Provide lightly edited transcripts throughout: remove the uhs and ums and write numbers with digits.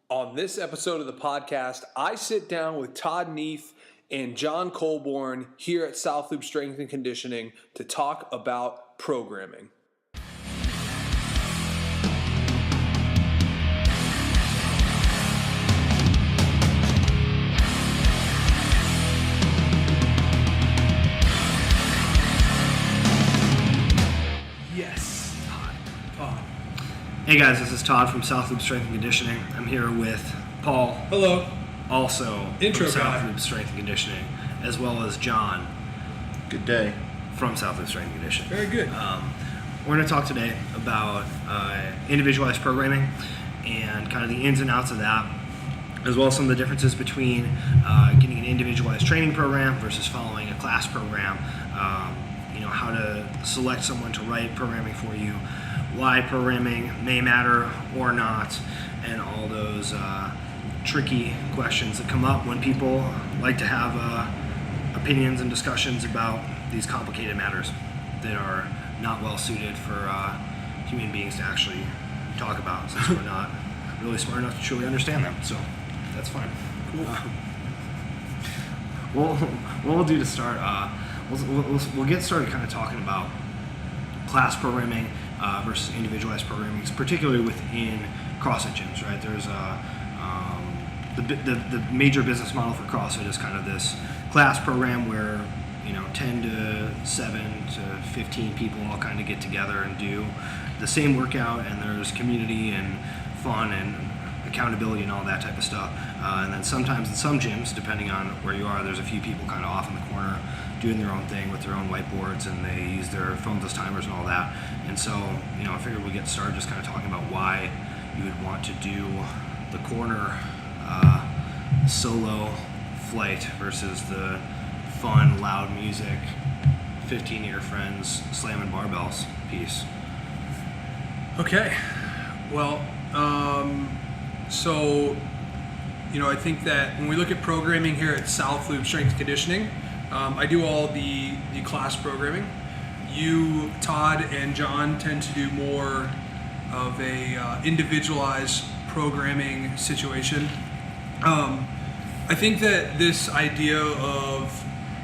On this episode of the podcast, I sit down with Todd Neef and John Colborn here at South Loop Strength and Conditioning to talk about programming. Yes, Todd. Hey guys, this is Todd from South Loop Strength and Conditioning. I'm here with Paul. Hello. Also Intro from guy. South Loop Strength and Conditioning, as well as John. Good day. From South Loop Strength and Conditioning. Very good. We're going to talk today about individualized programming and kind of the ins and outs of that, as well as some of the differences between getting an individualized training program versus following a class program. How to select someone to write programming for you, why programming may matter or not, and all those tricky questions that come up when people like to have opinions and discussions about these complicated matters that are not well suited for human beings to actually talk about, since we're not really smart enough to truly understand them. So that's fine. Cool. What we'll do to start, we'll get started kind of talking about class programming versus individualized programming, particularly within CrossFit gyms, right? There's the major business model for CrossFit is kind of this class program where 10 to 7 to 15 people all kind of get together and do the same workout, and there's community and fun and accountability and all that type of stuff. And then sometimes in some gyms, depending on where you are, there's a few people kind of off in the corner doing their own thing with their own whiteboards, and they use their phones as timers and all that. And so, I figured we'd get started just kind of talking about why you would want to do the corner solo flight versus the fun, loud music, 15 of your friends slamming barbells piece. Okay. Well, I think that when we look at programming here at South Loop Strength and Conditioning, I do all the class programming. You, Todd, and John tend to do more of a individualized programming situation. I think that this idea of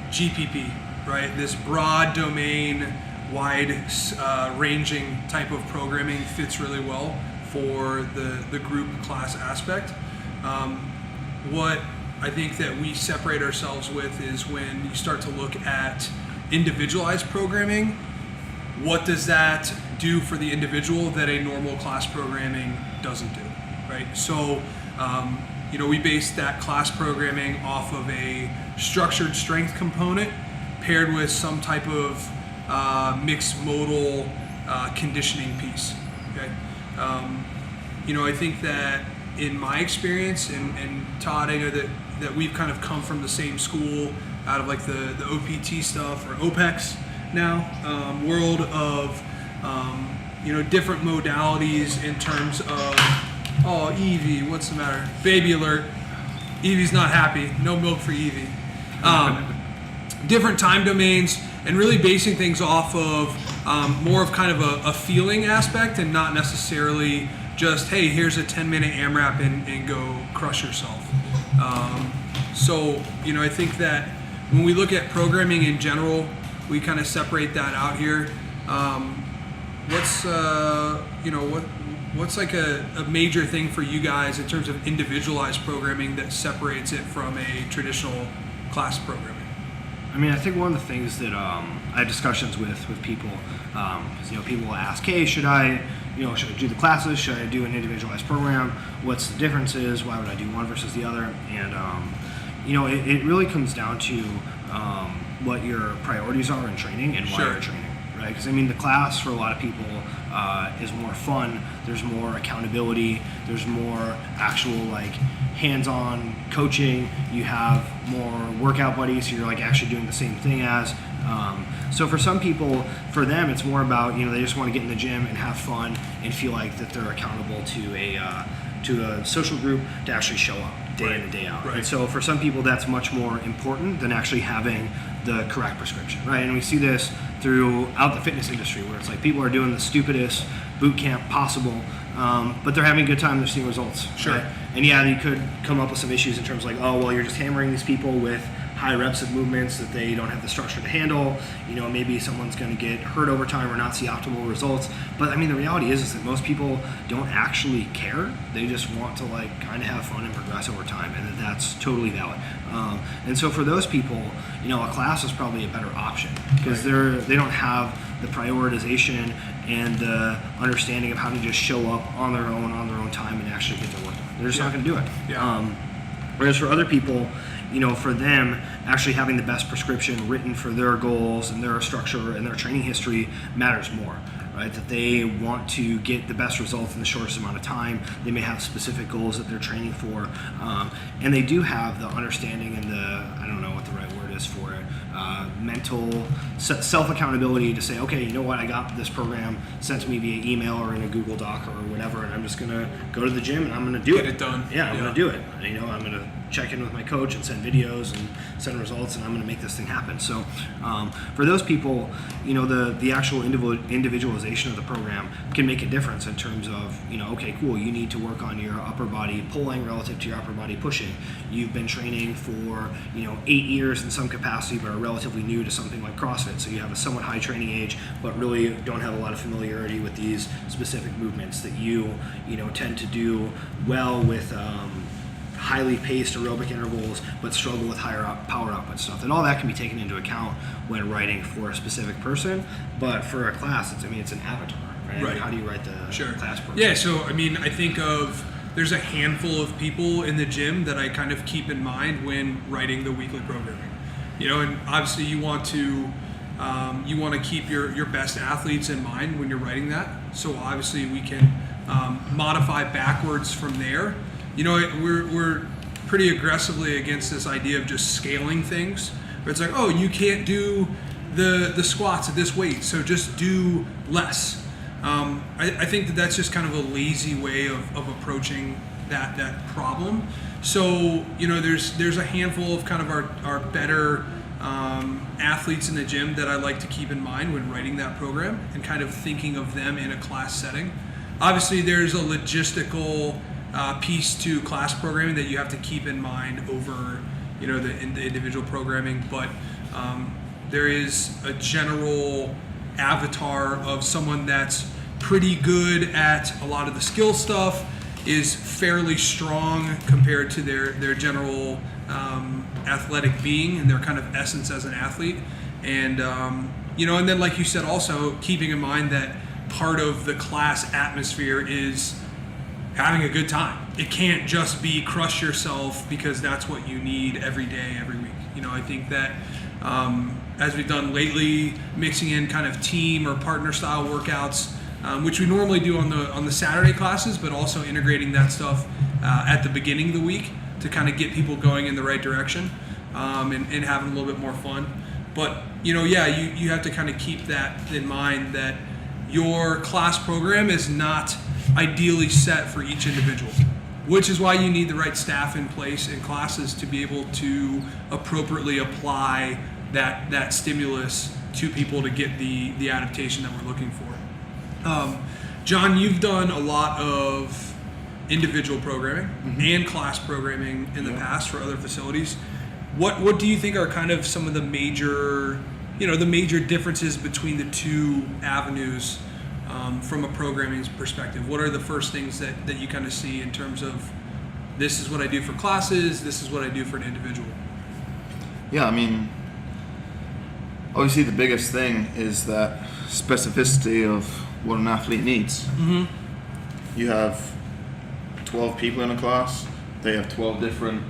GPP, right, this broad domain, wide ranging type of programming fits really well for the group class aspect. What I think that we separate ourselves with is when you start to look at individualized programming, what does that do for the individual that a normal class programming doesn't do, right? So, we base that class programming off of a structured strength component paired with some type of mixed modal conditioning piece, okay? I think that in my experience, and Todd, I know that we've kind of come from the same school out of like the OPT stuff, or OPEX now, world of, different modalities in terms of, oh, Evie, what's the matter? Baby alert. Evie's not happy. No milk for Evie. Different time domains, and really basing things off of more of kind of a feeling aspect, and not necessarily just, hey, here's a 10-minute AMRAP and go crush yourself. I think that when we look at programming in general, we kind of separate that out here. What's like a major thing for you guys in terms of individualized programming that separates it from a traditional class programming? I think one of the things that I have discussions with people, people will ask, hey, should I do the classes? Should I do an individualized program? What's the differences? Why would I do one versus the other? And, it really comes down to what your priorities are in training and why you're training, right? Because, the class for a lot of people is more fun. There's more accountability. There's more actual, hands-on coaching. You have more workout buddies, so you're, actually doing the same thing as. So for some people, for them, it's more about, they just want to get in the gym and have fun and feel like that they're accountable to a social group to actually show up day in and day out. Right. And so for some people, that's much more important than actually having the correct prescription, right? And we see this throughout the fitness industry, where it's like people are doing the stupidest boot camp possible but they're having a good time, they're seeing results. Sure. Right? And yeah, you could come up with some issues in terms of like, oh, well, you're just hammering these people with high reps of movements that they don't have the structure to handle. Maybe someone's going to get hurt over time or not see optimal results. But I mean, the reality is that most people don't actually care. They just want to like kind of have fun and progress over time, and that's totally valid. And so for those people, a class is probably a better option because they don't have the prioritization and the understanding of how to just show up on their own time and actually get their work done. They're just not going to do it. Yeah. Whereas for other people, for them, actually having the best prescription written for their goals and their structure and their training history matters more, right? That they want to get the best results in the shortest amount of time. They may have specific goals that they're training for, and they do have the understanding and I don't know what the right word is for it, mental self-accountability to say, okay, you know what, I got this program sent to me via email or in a Google Doc or whatever, and I'm just going to go to the gym and I'm going to do it. Get it done. Yeah, I'm going to do it. I'm going to check in with my coach and send videos and send results, and I'm going to make this thing happen. So for those people, the actual individualization of the program can make a difference in terms of, okay, cool, you need to work on your upper body pulling relative to your upper body pushing. You've been training for, 8 years in some capacity, but are relatively new to something like CrossFit. So you have a somewhat high training age, but really don't have a lot of familiarity with these specific movements that you tend to do well with highly paced aerobic intervals, but struggle with higher power output stuff. And all that can be taken into account when writing for a specific person. But for a class, it's an avatar, right? Right. How do you write the class program? Yeah, so I think there's a handful of people in the gym that I kind of keep in mind when writing the weekly programming. And obviously you want to keep your best athletes in mind when you're writing that. So obviously we can modify backwards from there. We're pretty aggressively against this idea of just scaling things. Where it's like, oh, you can't do the squats at this weight, so just do less. I think that's just kind of a lazy way of approaching that problem. So there's a handful of kind of our better athletes in the gym that I like to keep in mind when writing that program and kind of thinking of them in a class setting. Obviously, there's a logistical piece to class programming that you have to keep in mind over the individual programming, but there is a general avatar of someone that's pretty good at a lot of the skill stuff, is fairly strong compared to their general athletic being and their kind of essence as an athlete, and and then like you said, also keeping in mind that part of the class atmosphere is having a good time. It can't just be crush yourself because that's what you need every day, every week. I think that as we've done lately, mixing in kind of team or partner style workouts, which we normally do on the Saturday classes, but also integrating that stuff at the beginning of the week to kind of get people going in the right direction and having a little bit more fun. But you have to kind of keep that in mind, that your class program is not ideally set for each individual, which is why you need the right staff in place in classes to be able to appropriately apply that stimulus to people to get the adaptation that we're looking for. John, you've done a lot of individual programming and class programming in the past for other facilities. What do you think are kind of some of the major differences between the two avenues from a programming perspective? What are the first things that you kind of see in terms of, this is what I do for classes, this is what I do for an individual? Yeah, obviously the biggest thing is that specificity of what an athlete needs. Mm-hmm. You have 12 people in a class, they have 12 different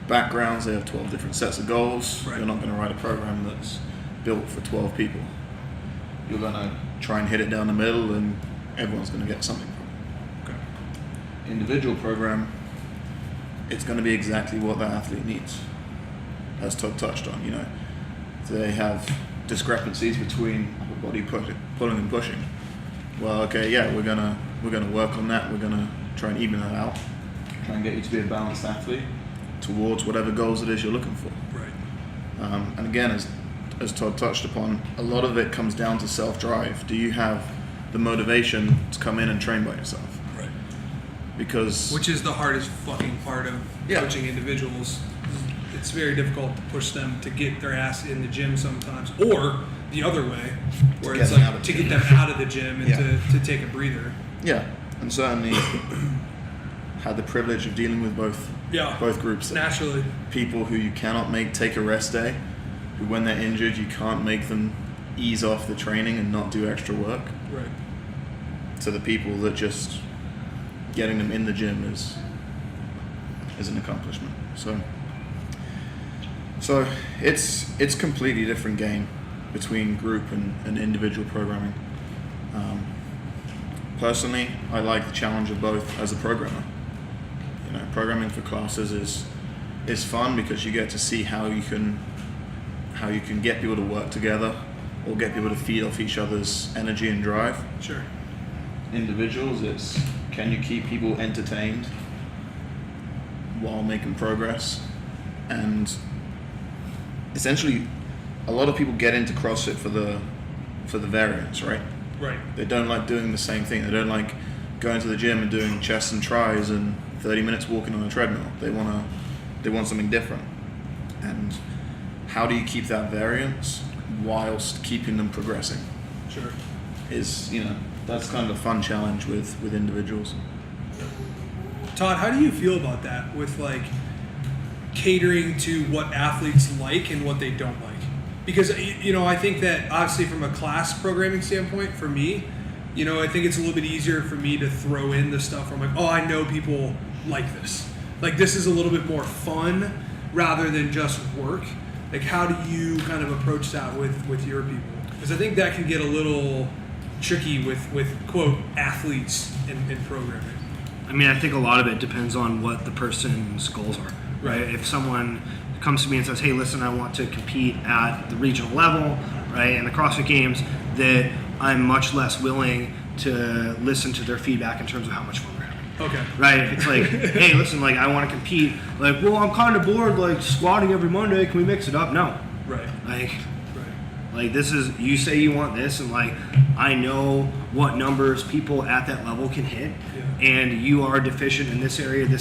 backgrounds, they have 12 different sets of goals. Right. You're not going to write a program that's built for 12 people. You're going to try and hit it down the middle and everyone's going to get something from it. Okay. Individual program, it's going to be exactly what that athlete needs, as Todd touched on. They have discrepancies between upper body pulling and pushing. Well, okay, yeah, we're gonna work on that. We're gonna try and even that out, try and get you to be a balanced athlete towards whatever goals it is you're looking for. Right. And again, as Todd touched upon, a lot of it comes down to self-drive. Do you have the motivation to come in and train by yourself? Right. because Which is the hardest fucking part of Yeah. coaching individuals. It's very difficult to push them to get their ass in the gym sometimes, or the other way, where To it's get them like out of to the get gym. them out of the gym and Yeah. to take a breather. yeah, and certainly had the privilege of dealing with both Yeah, groups. naturally. People who you cannot make take a rest day, who when they're injured you can't make them ease off the training and not do extra work, Right. to the people that just getting them in the gym is an accomplishment. So it's completely different game between group and individual programming. Personally, I like the challenge of both as a programmer. You know, programming for classes is fun because you get to see how you can get people to work together or get people to feed off each other's energy and drive. Sure. Individuals, it's can you keep people entertained while making progress? And essentially, a lot of people get into CrossFit for the variance, right? Right. They don't like doing the same thing. They don't like going to the gym and doing chest and tries and 30 minutes walking on a treadmill. They want something different. And how do you keep that variance whilst keeping them progressing? Sure. That's kind of a fun challenge with individuals. Todd, how do you feel about that with like catering to what athletes like and what they don't like? Because, I think that obviously from a class programming standpoint, for me, I think it's a little bit easier for me to throw in the stuff where I'm like, oh, I know people like this. Like, this is a little bit more fun rather than just work. Like, how do you kind of approach that with your people? Because I think that can get a little tricky with quote, athletes in programming. I mean, I think a lot of it depends on what the person's goals are, right? If someone comes to me and says, hey, listen, I want to compete at the regional level, right, in the CrossFit Games, that I'm much less willing to listen to their feedback in terms of how much fun they're having. Okay. Right? If it's like, hey, listen, like, I want to compete, like, well, I'm kind of bored, like, squatting every Monday, can we mix it up? No. Right. Like, this is, you say you want this, and like, I know what numbers people at that level can hit, and you are deficient in this area, and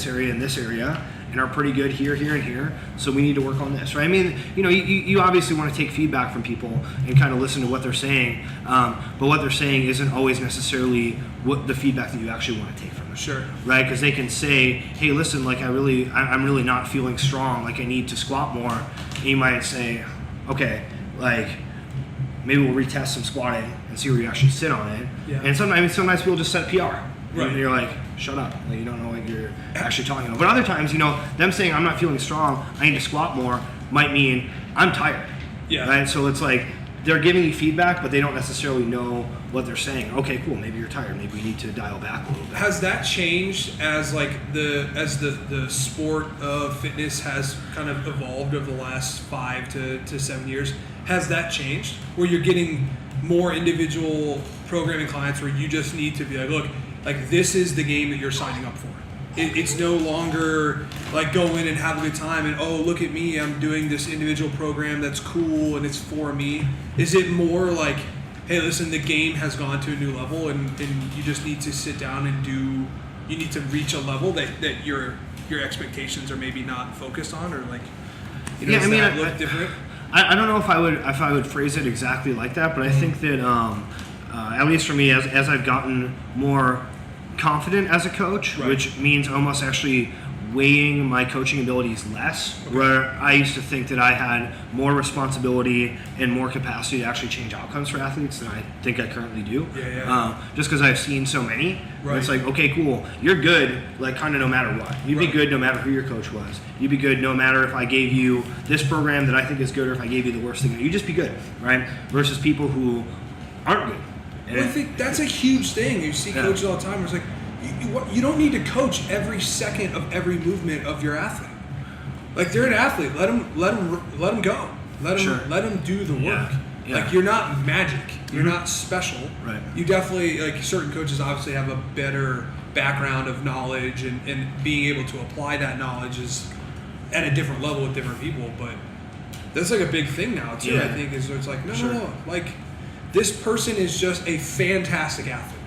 this area, and are pretty good here, and here, so we need to work on this, right? I mean, you obviously want to take feedback from people and kind of listen to what they're saying, but what they're saying isn't always necessarily what the feedback that you actually want to take from them. Sure. Right? Because they can say, hey, listen, like, I'm really not feeling strong, like, I need to squat more, and you might say, okay, like, maybe we'll retest some squatting and see where you actually sit on it. Yeah. And sometimes people just set PR. Right. And you're like, shut up. Like, you don't know what you're actually talking about. But other times, them saying I'm not feeling strong, I need to squat more, might mean I'm tired. Yeah. Right? So it's like they're giving you feedback, but they don't necessarily know what they're saying. Okay, cool. Maybe you're tired. Maybe we need to dial back a little bit. Has that changed as like the sport of fitness has kind of evolved over the last 5 to 7 years? Has that changed where you're getting more individual programming clients where you just need to be like, look, like, this is the game that you're signing up for. It's no longer like go in and have a good time and, oh, look at me, I'm doing this individual program that's cool and it's for me. Is it more like, hey, listen, the game has gone to a new level and you just need to sit down and you need to reach a level that your expectations are maybe not focused on, or like, does that look different? I don't know if I would phrase it exactly like that, but I think that at least for me, as I've gotten more confident as a coach, Right. which means almost actually weighing my coaching abilities less, where I used to think that I had more responsibility and more capacity to actually change outcomes for athletes than I think I currently do. Just because I've seen so many. Right. It's like, okay, cool, you're good, like, kind of no matter what. You'd be good no matter who your coach was. You'd be good no matter if I gave you this program that I think is good or if I gave you the worst thing. You'd just be good, right? Versus people who aren't good. Well, I think that's a huge thing. You see coaches all the time. It's like you don't need to coach every second of every movement of your athlete. Like, they're an athlete. Let them go. Let them do the work. Yeah. Like, you're not magic. You're not special. Right. You definitely, like, certain coaches obviously have a better background of knowledge and being able to apply that knowledge is at a different level with different people. But that's like a big thing now too. Yeah. I think is it's like no. Like, this person is just a fantastic athlete.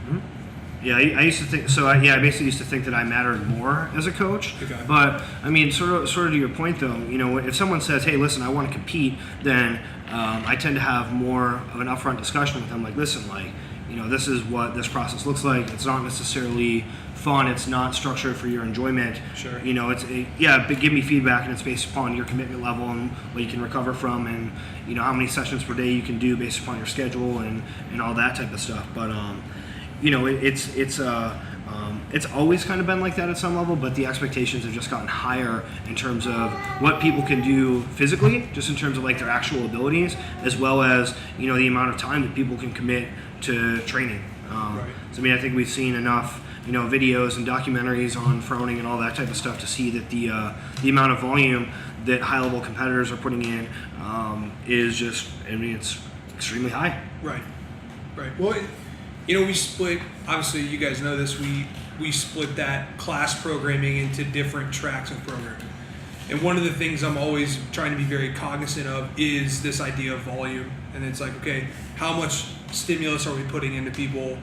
Yeah, I used to think so. I basically used to think that I mattered more as a coach. Okay. But I mean, sort of to your point, though, if someone says, "Hey, listen, I want to compete," then I tend to have more of an upfront discussion with them. Like, listen, this is what this process looks like. It's not necessarily fun. It's not structured for your enjoyment. Sure. But give me feedback, and it's based upon your commitment level and what you can recover from, and how many sessions per day you can do based upon your schedule and all that type of stuff. But it's always kind of been like that at some level, but the expectations have just gotten higher in terms of what people can do physically, just in terms of like their actual abilities, as well as the amount of time that people can commit to training. Right. So I think we've seen enough videos and documentaries on Froning and all that type of stuff to see that the amount of volume that high level competitors are putting in is just, it's extremely high. Right. Well, we split, obviously you guys know this, we split that class programming into different tracks of programming. And one of the things I'm always trying to be very cognizant of is this idea of volume. And it's like, okay, how much stimulus are we putting into people?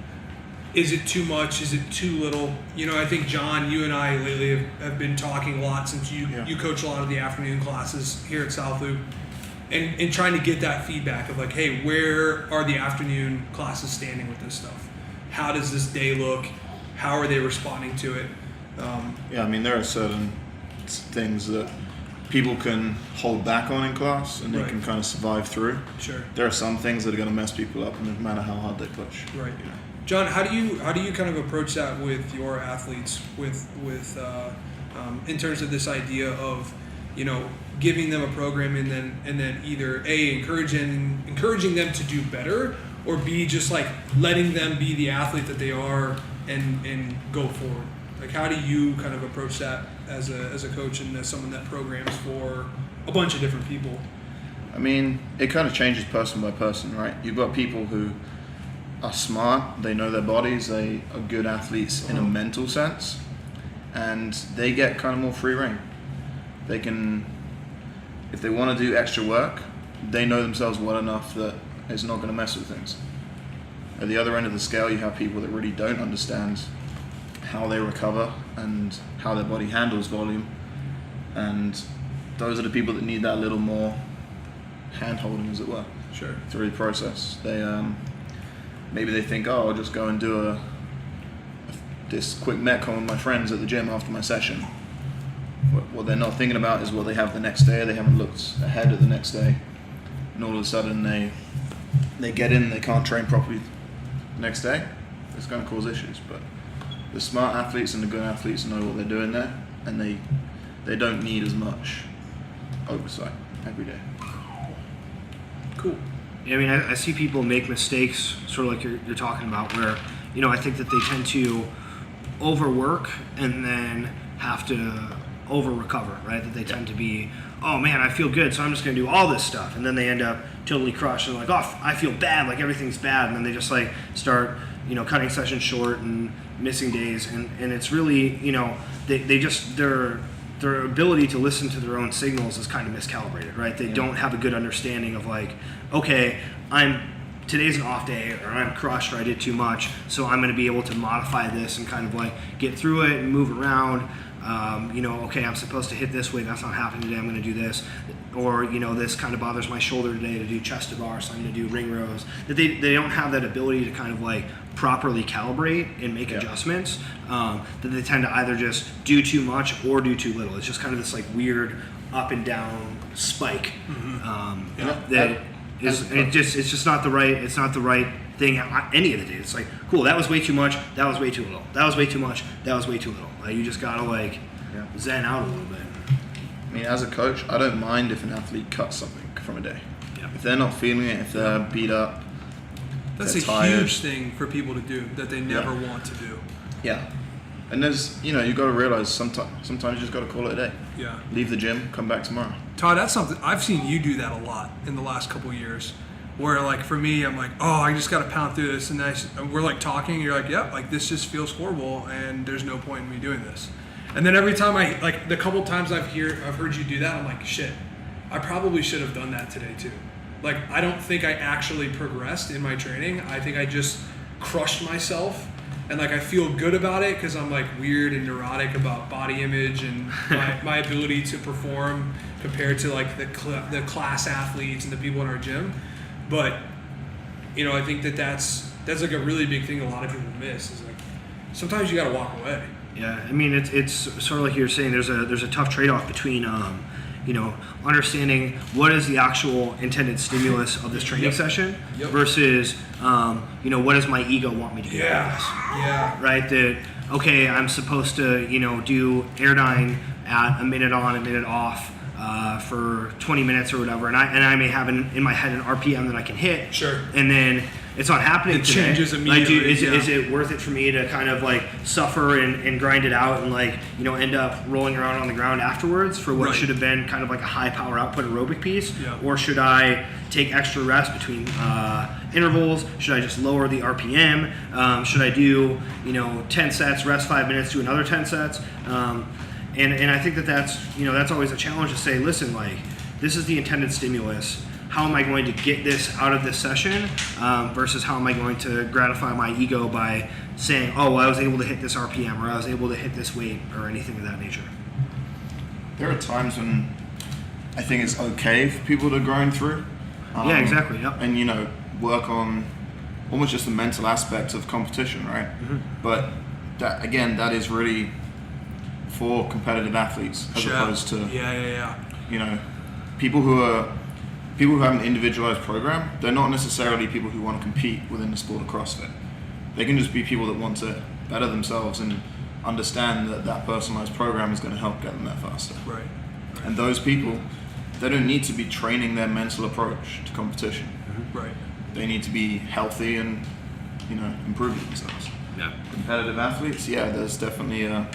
Is it too much? Is it too little? I think, John, you and I lately have been talking a lot since you coach a lot of the afternoon classes here at South Loop. And trying to get that feedback of like, hey, where are the afternoon classes standing with this stuff? How does this day look? How are they responding to it? There are certain things that people can hold back on in class and they Right. can kind of survive through. Sure. There are some things that are going to mess people up no matter how hard they push. Right. John, how do you kind of approach that with your athletes in terms of this idea of giving them a program and then either A, encouraging them to do better, or B, just like letting them be the athlete that they are and go forward? Like, how do you kind of approach that as a coach and as someone that programs for a bunch of different people? It kind of changes person by person, right? You've got people who are smart, they know their bodies, they are good athletes in a mental sense, and they get kind of more free reign. They can, if they want to do extra work, they know themselves well enough that it's not going to mess with things. At the other end of the scale, you have people that really don't understand how they recover and how their body handles volume, and those are the people that need that little more hand-holding, as it were, Sure. through the process. They maybe they think, oh, I'll just go and do this quick metcon with my friends at the gym after my session. What they're not thinking about is what they have the next day. They haven't looked ahead at the next day, and all of a sudden they get in, they can't train properly the next day. It's going to cause issues. But the smart athletes and the good athletes know what they're doing there, and they don't need as much oversight every day. Cool. I see people make mistakes, sort of like you're talking about, where I think that they tend to overwork and then have to over recover, right? That they tend to be, oh man, I feel good, so I'm just going to do all this stuff, and then they end up totally crushed and like, oh, I feel bad, like everything's bad, and then they just like start cutting sessions short and missing days, and it's really they just their ability to listen to their own signals is kind of miscalibrated, right? They don't have a good understanding of like, okay, today's an off day, or I'm crushed, or I did too much, so I'm going to be able to modify this and kind of like get through it and move around. Okay, I'm supposed to hit this way, that's not happening today, I'm going to do this. Or, this kind of bothers my shoulder today to do chest to bar, so I'm going to do ring rows. That they don't have that ability to kind of like properly calibrate and make adjustments. That they tend to either just do too much or do too little. It's just kind of this like weird up and down spike. It's just not the right thing any of the days. It's like, cool, that was way too much, that was way too little, that was way too much, that was way too little. Like, you just gotta zen out a little bit. As a coach, I don't mind if an athlete cuts something from a day. Yeah. If they're not feeling it, if they're beat up, That's they're a tired. huge thing for people to do that they never want to do. Yeah. And there's, you got to realize sometimes you just got to call it a day. Yeah. Leave the gym, come back tomorrow. Todd, that's something I've seen you do that a lot in the last couple of years. Where like for me, I'm like, oh, I just got to pound through this, and we're like talking, and you're like, yep, like this just feels horrible, and there's no point in me doing this. And then every time the couple times I've heard you do that, I'm like, shit, I probably should have done that today too. Like, I don't think I actually progressed in my training. I think I just crushed myself and like I feel good about it because I'm like weird and neurotic about body image and my ability to perform compared to like the class athletes and the people in our gym. But I think that's like a really big thing a lot of people miss is like sometimes you got to walk away. Yeah, I mean it's sort of like you're saying. There's a tough trade-off between understanding what is the actual intended stimulus of this training session versus what does my ego want me to do out of this? Yeah. Right. That okay, I'm supposed to do airdyne at a minute on, a minute off for 20 minutes or whatever, and I may have in my head an RPM that I can hit. Sure. And then it's not happening It today. changes Like, immediately. is it worth it for me to kind of like suffer and grind it out and like end up rolling around on the ground afterwards for what should have been kind of like a high power output aerobic piece? Yeah. Or should I take extra rest between intervals? Should I just lower the RPM? Should I do 10 sets, rest 5 minutes, do another 10 sets? And I think that's always a challenge to say, listen, like this is the intended stimulus. How am I going to get this out of this session versus how am I going to gratify my ego by saying, oh, well, I was able to hit this RPM or I was able to hit this weight or anything of that nature. There are times when I think it's okay for people to grind through. Yeah, exactly. Yep. And, work on almost just the mental aspect of competition, right? Mm-hmm. But that is really for competitive athletes as opposed to people who have an individualized program. They're not necessarily people who want to compete within the sport of CrossFit. They can just be people that want to better themselves and understand that personalized program is going to help get them there faster. Right. And those people, they don't need to be training their mental approach to competition. Right. They need to be healthy and improving themselves. Yeah. Competitive athletes, there's definitely a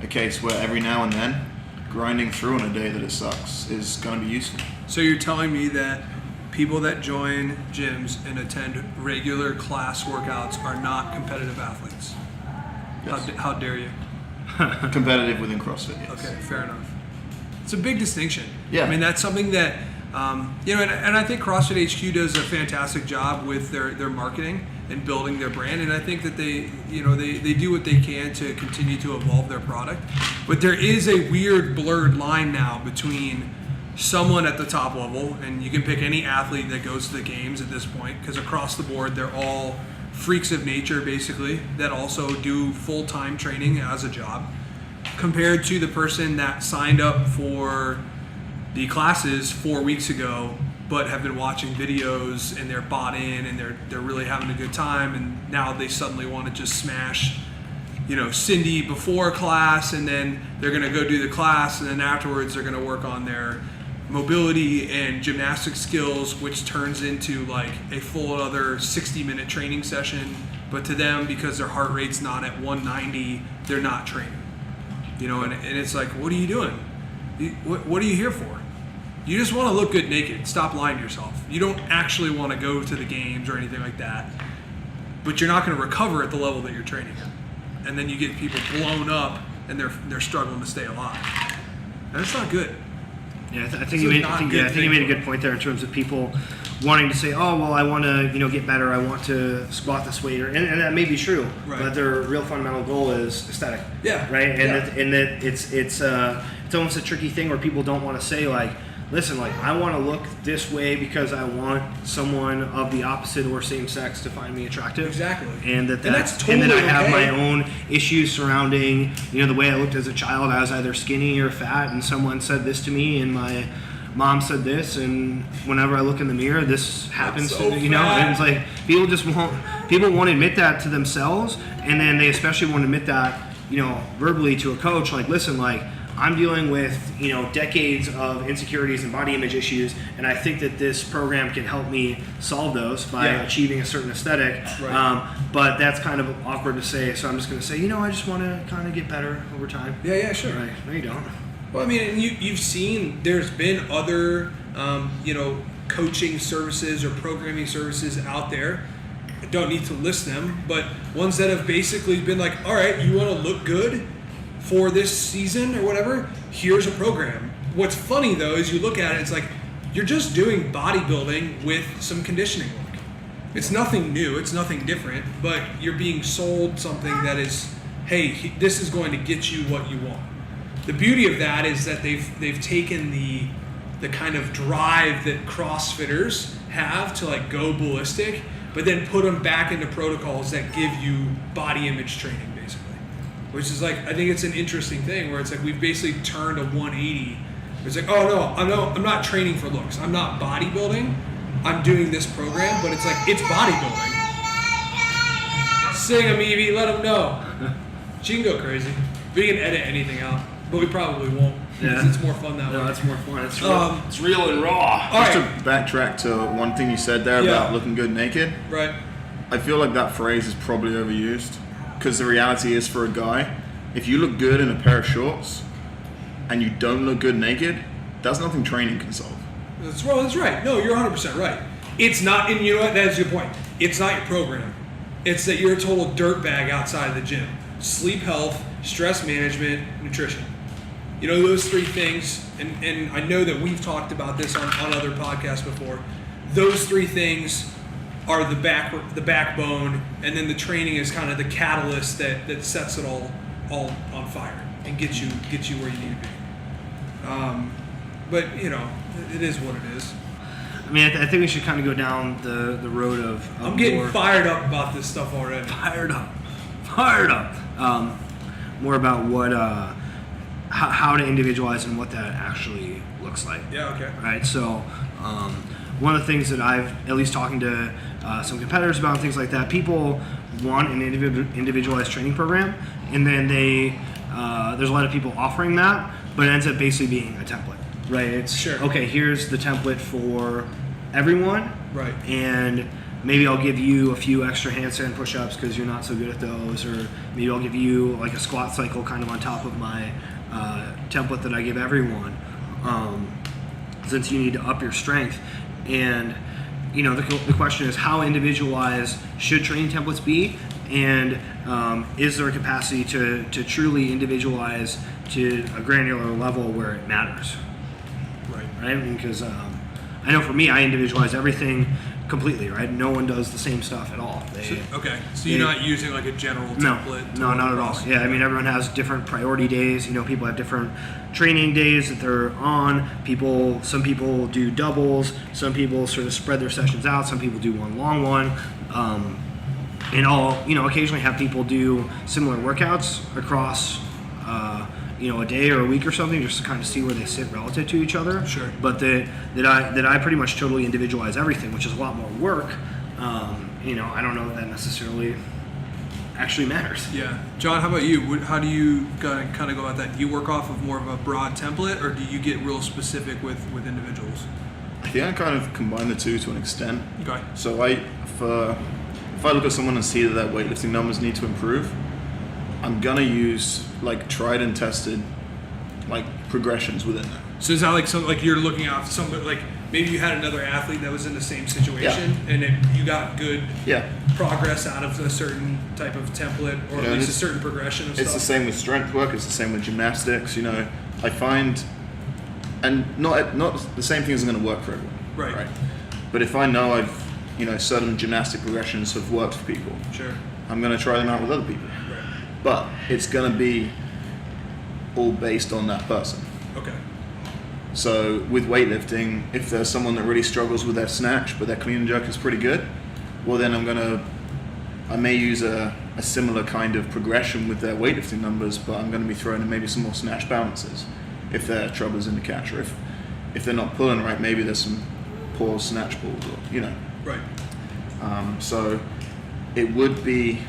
case where every now and then grinding through on a day that it sucks is going to be useful. So you're telling me that people that join gyms and attend regular class workouts are not competitive athletes? Yes. How dare you? Competitive within CrossFit, yes. Okay, fair enough. It's a big distinction. Yeah. I mean, that's something that, and I think CrossFit HQ does a fantastic job with their marketing and building their brand. And I think that they do what they can to continue to evolve their product. But there is a weird blurred line now between someone at the top level, and you can pick any athlete that goes to the games at this point, because across the board, they're all freaks of nature, basically, that also do full-time training as a job, compared to the person that signed up for the classes 4 weeks ago but have been watching videos and they're bought in and they're really having a good time, and now they suddenly want to just smash Cindy before class, and then they're going to go do the class, and then afterwards they're going to work on their mobility and gymnastic skills, which turns into like a full other 60-minute training session. But to them, because their heart rate's not at 190, they're not training. And it's like, what are you doing? What are you here for? You just want to look good naked. Stop lying to yourself. You don't actually want to go to the games or anything like that, but you're not going to recover at the level that you're training at. And then you get people blown up and they're struggling to stay alive. And that's not good. Yeah, I think you made a good point there in terms of people wanting to say, oh, well, I want to get better. I want to squat this weight, and that may be true, right. But their real fundamental goal is aesthetic. Yeah. Right. And that it's almost a tricky thing where people don't want to say like, listen, like I want to look this way because I want someone of the opposite or same sex to find me attractive. Exactly. And that's totally and then I have okay. my own issues surrounding, the way I looked as a child. I was either skinny or fat, and someone said this to me, and my mom said this, and whenever I look in the mirror, this happens so to me, and it's like people won't admit that to themselves, and then they especially won't admit that, verbally to a coach, like, listen, like, I'm dealing with, decades of insecurities and body image issues, and I think that this program can help me solve those by achieving a certain aesthetic. Right. But that's kind of awkward to say, so I'm just going to say, I just want to kind of get better over time. Yeah, sure. Right. No, you don't. Well, I mean, and you've seen there's been other, coaching services or programming services out there. I don't need to list them, but ones that have basically been like, all right, you want to look good for this season or whatever, here's a program. What's funny though is you look at it, it's like you're just doing bodybuilding with some conditioning work. It's nothing new. It's nothing different. But you're being sold something that is, hey, this is going to get you what you want. The beauty of that is that they've taken the kind of drive that CrossFitters have to like go ballistic, but then put them back into protocols that give you body image training, basically. Which is like, I think it's an interesting thing where it's like we've basically turned a 180. It's like, oh no, I'm not training for looks. I'm not bodybuilding. I'm doing this program, but it's like, it's bodybuilding. Sing them, Evie, let them know. She can go crazy. We can edit anything out, but we probably won't. Yeah. It's more fun that way. No, that's more fun. It's real and raw. All Just right. to backtrack to one thing you said there Yeah. about looking good naked, Right. I feel like that phrase is probably overused because the reality is for a guy, if you look good in a pair of shorts and you don't look good naked, that's nothing training can solve. That's right. No, you're 100% right. It's not, and you know what? That's your point. It's not your program. It's that you're a total dirtbag outside of the gym. Sleep health, stress management, nutrition. You know, those three things, and I know that we've talked about this on other podcasts before. Those three things are the backbone, and then the training is kind of the catalyst that sets it all on fire and gets you where you need to be. But you know, it is what it is. I mean, I think we should kind of go down the road of I'm getting more fired up about this stuff already. fired up. More about what how to individualize and what that actually looks like. Yeah. Okay. Right. So one of the things that I've, at least talking to some competitors about and things like that, people want an individualized training program, and then there's a lot of people offering that, but it ends up basically being a template. Right. It's Sure. Okay, here's the template for everyone. Right. And maybe I'll give you a few extra handstand push-ups because you're not so good at those, or maybe I'll give you like a squat cycle kind of on top of my template that I give everyone, since you need to up your strength. And you know, the question is, how individualized should training templates be, and is there a capacity to truly individualize to a granular level where it matters? Right? Because I know for me, I individualize everything completely, right? No one does the same stuff at all. So you're not using like a general template? No, not at all. Yeah, I mean, everyone has different priority days. You know, people have different training days that they're on. Some people do doubles. Some people sort of spread their sessions out. Some people do one long one. And I'll, occasionally have people do similar workouts across, a day or a week or something, just to kind of see where they sit relative to each other. Sure. But that I pretty much totally individualize everything, which is a lot more work. I don't know that necessarily actually matters. Yeah. John, how about you? How do you kind of go about that? Do you work off of more of a broad template, or do you get real specific with individuals? I think I kind of combine the two to an extent. Okay. So if I look at someone and see that their weightlifting numbers need to improve, I'm gonna use like tried and tested like progressions within that. So is that like something like you're looking at somebody, like maybe you had another athlete that was in the same situation, and you got good progress out of a certain type of template, or at least a certain progression of stuff? It's the same with strength work. It's the same with gymnastics. I find, and not the same thing isn't going to work for everyone. Right. But if I know certain gymnastic progressions have worked for people, Sure. I'm going to try them out with other people. Right. But it's going to be all based on that person. Okay. So with weightlifting, if there's someone that really struggles with their snatch, but their clean and jerk is pretty good, well then I may use a similar kind of progression with their weightlifting numbers, but I'm going to be throwing in maybe some more snatch balances if their trouble's in the catch, or if they're not pulling right, maybe there's some poor snatch pulls, or Right. So it would be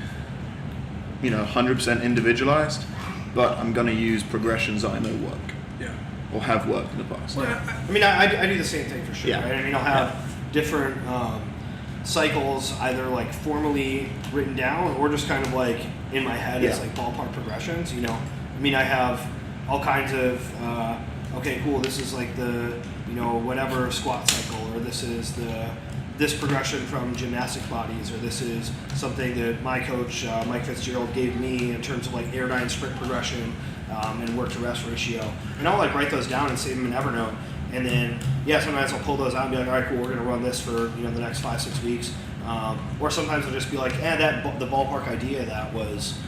100% individualized, but I'm going to use progressions that I know work. Yeah. Or have worked in the past. Well, I mean, I do the same thing for sure. Yeah. Right? I mean, I'll have different cycles, either like formally written down or just kind of like in my head as like ballpark progressions. I mean, I have all kinds of okay, cool. This is like the whatever squat cycle, or this is this progression from gymnastic bodies, or this is something that my coach Mike Fitzgerald gave me in terms of like airdyne sprint progression. And work to rest ratio, and I'll like write those down and save them in Evernote, and then sometimes I'll pull those out and be like, all right, cool, we're gonna run this for the next 5-6 weeks, Or sometimes I'll just be like, the ballpark idea that was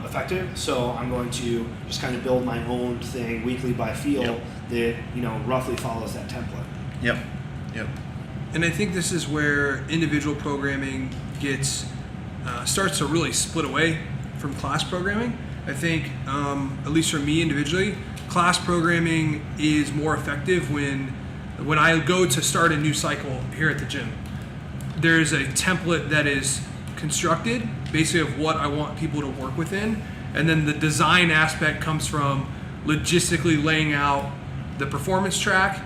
effective, so I'm going to just kind of build my own thing weekly by feel that roughly follows that template. Yep. And I think this is where individual programming gets starts to really split away from class programming. I think, at least for me individually, class programming is more effective when I go to start a new cycle here at the gym. There's a template that is constructed, basically of what I want people to work within, and then the design aspect comes from logistically laying out the performance track,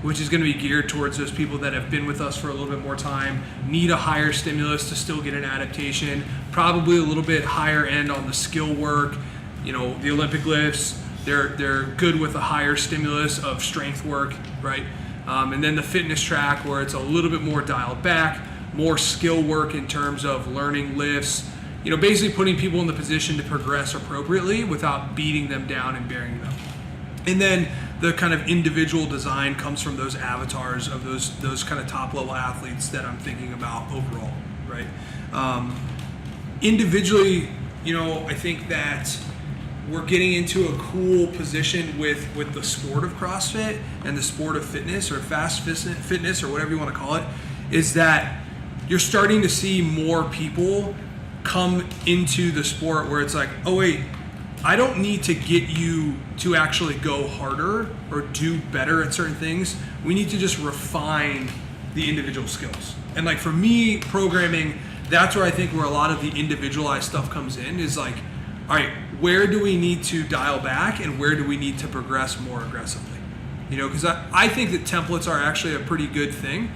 which is going to be geared towards those people that have been with us for a little bit more time, need a higher stimulus to still get an adaptation, probably a little bit higher end on the skill work, the Olympic lifts, they're good with a higher stimulus of strength work, right? And then the fitness track where it's a little bit more dialed back, more skill work in terms of learning lifts, basically putting people in the position to progress appropriately without beating them down and burying them. And then the kind of individual design comes from those avatars of those kind of top level athletes that I'm thinking about overall, right? Individually, I think that we're getting into a cool position with the sport of CrossFit and the sport of fitness or fast fitness or whatever you want to call it, is that you're starting to see more people come into the sport where it's like, oh wait, I don't need to get you to actually go harder or do better at certain things. We need to just refine the individual skills. And like for me, programming, that's where I think where a lot of the individualized stuff comes in is like, all right, where do we need to dial back and where do we need to progress more aggressively? Because I think that templates are actually a pretty good thing,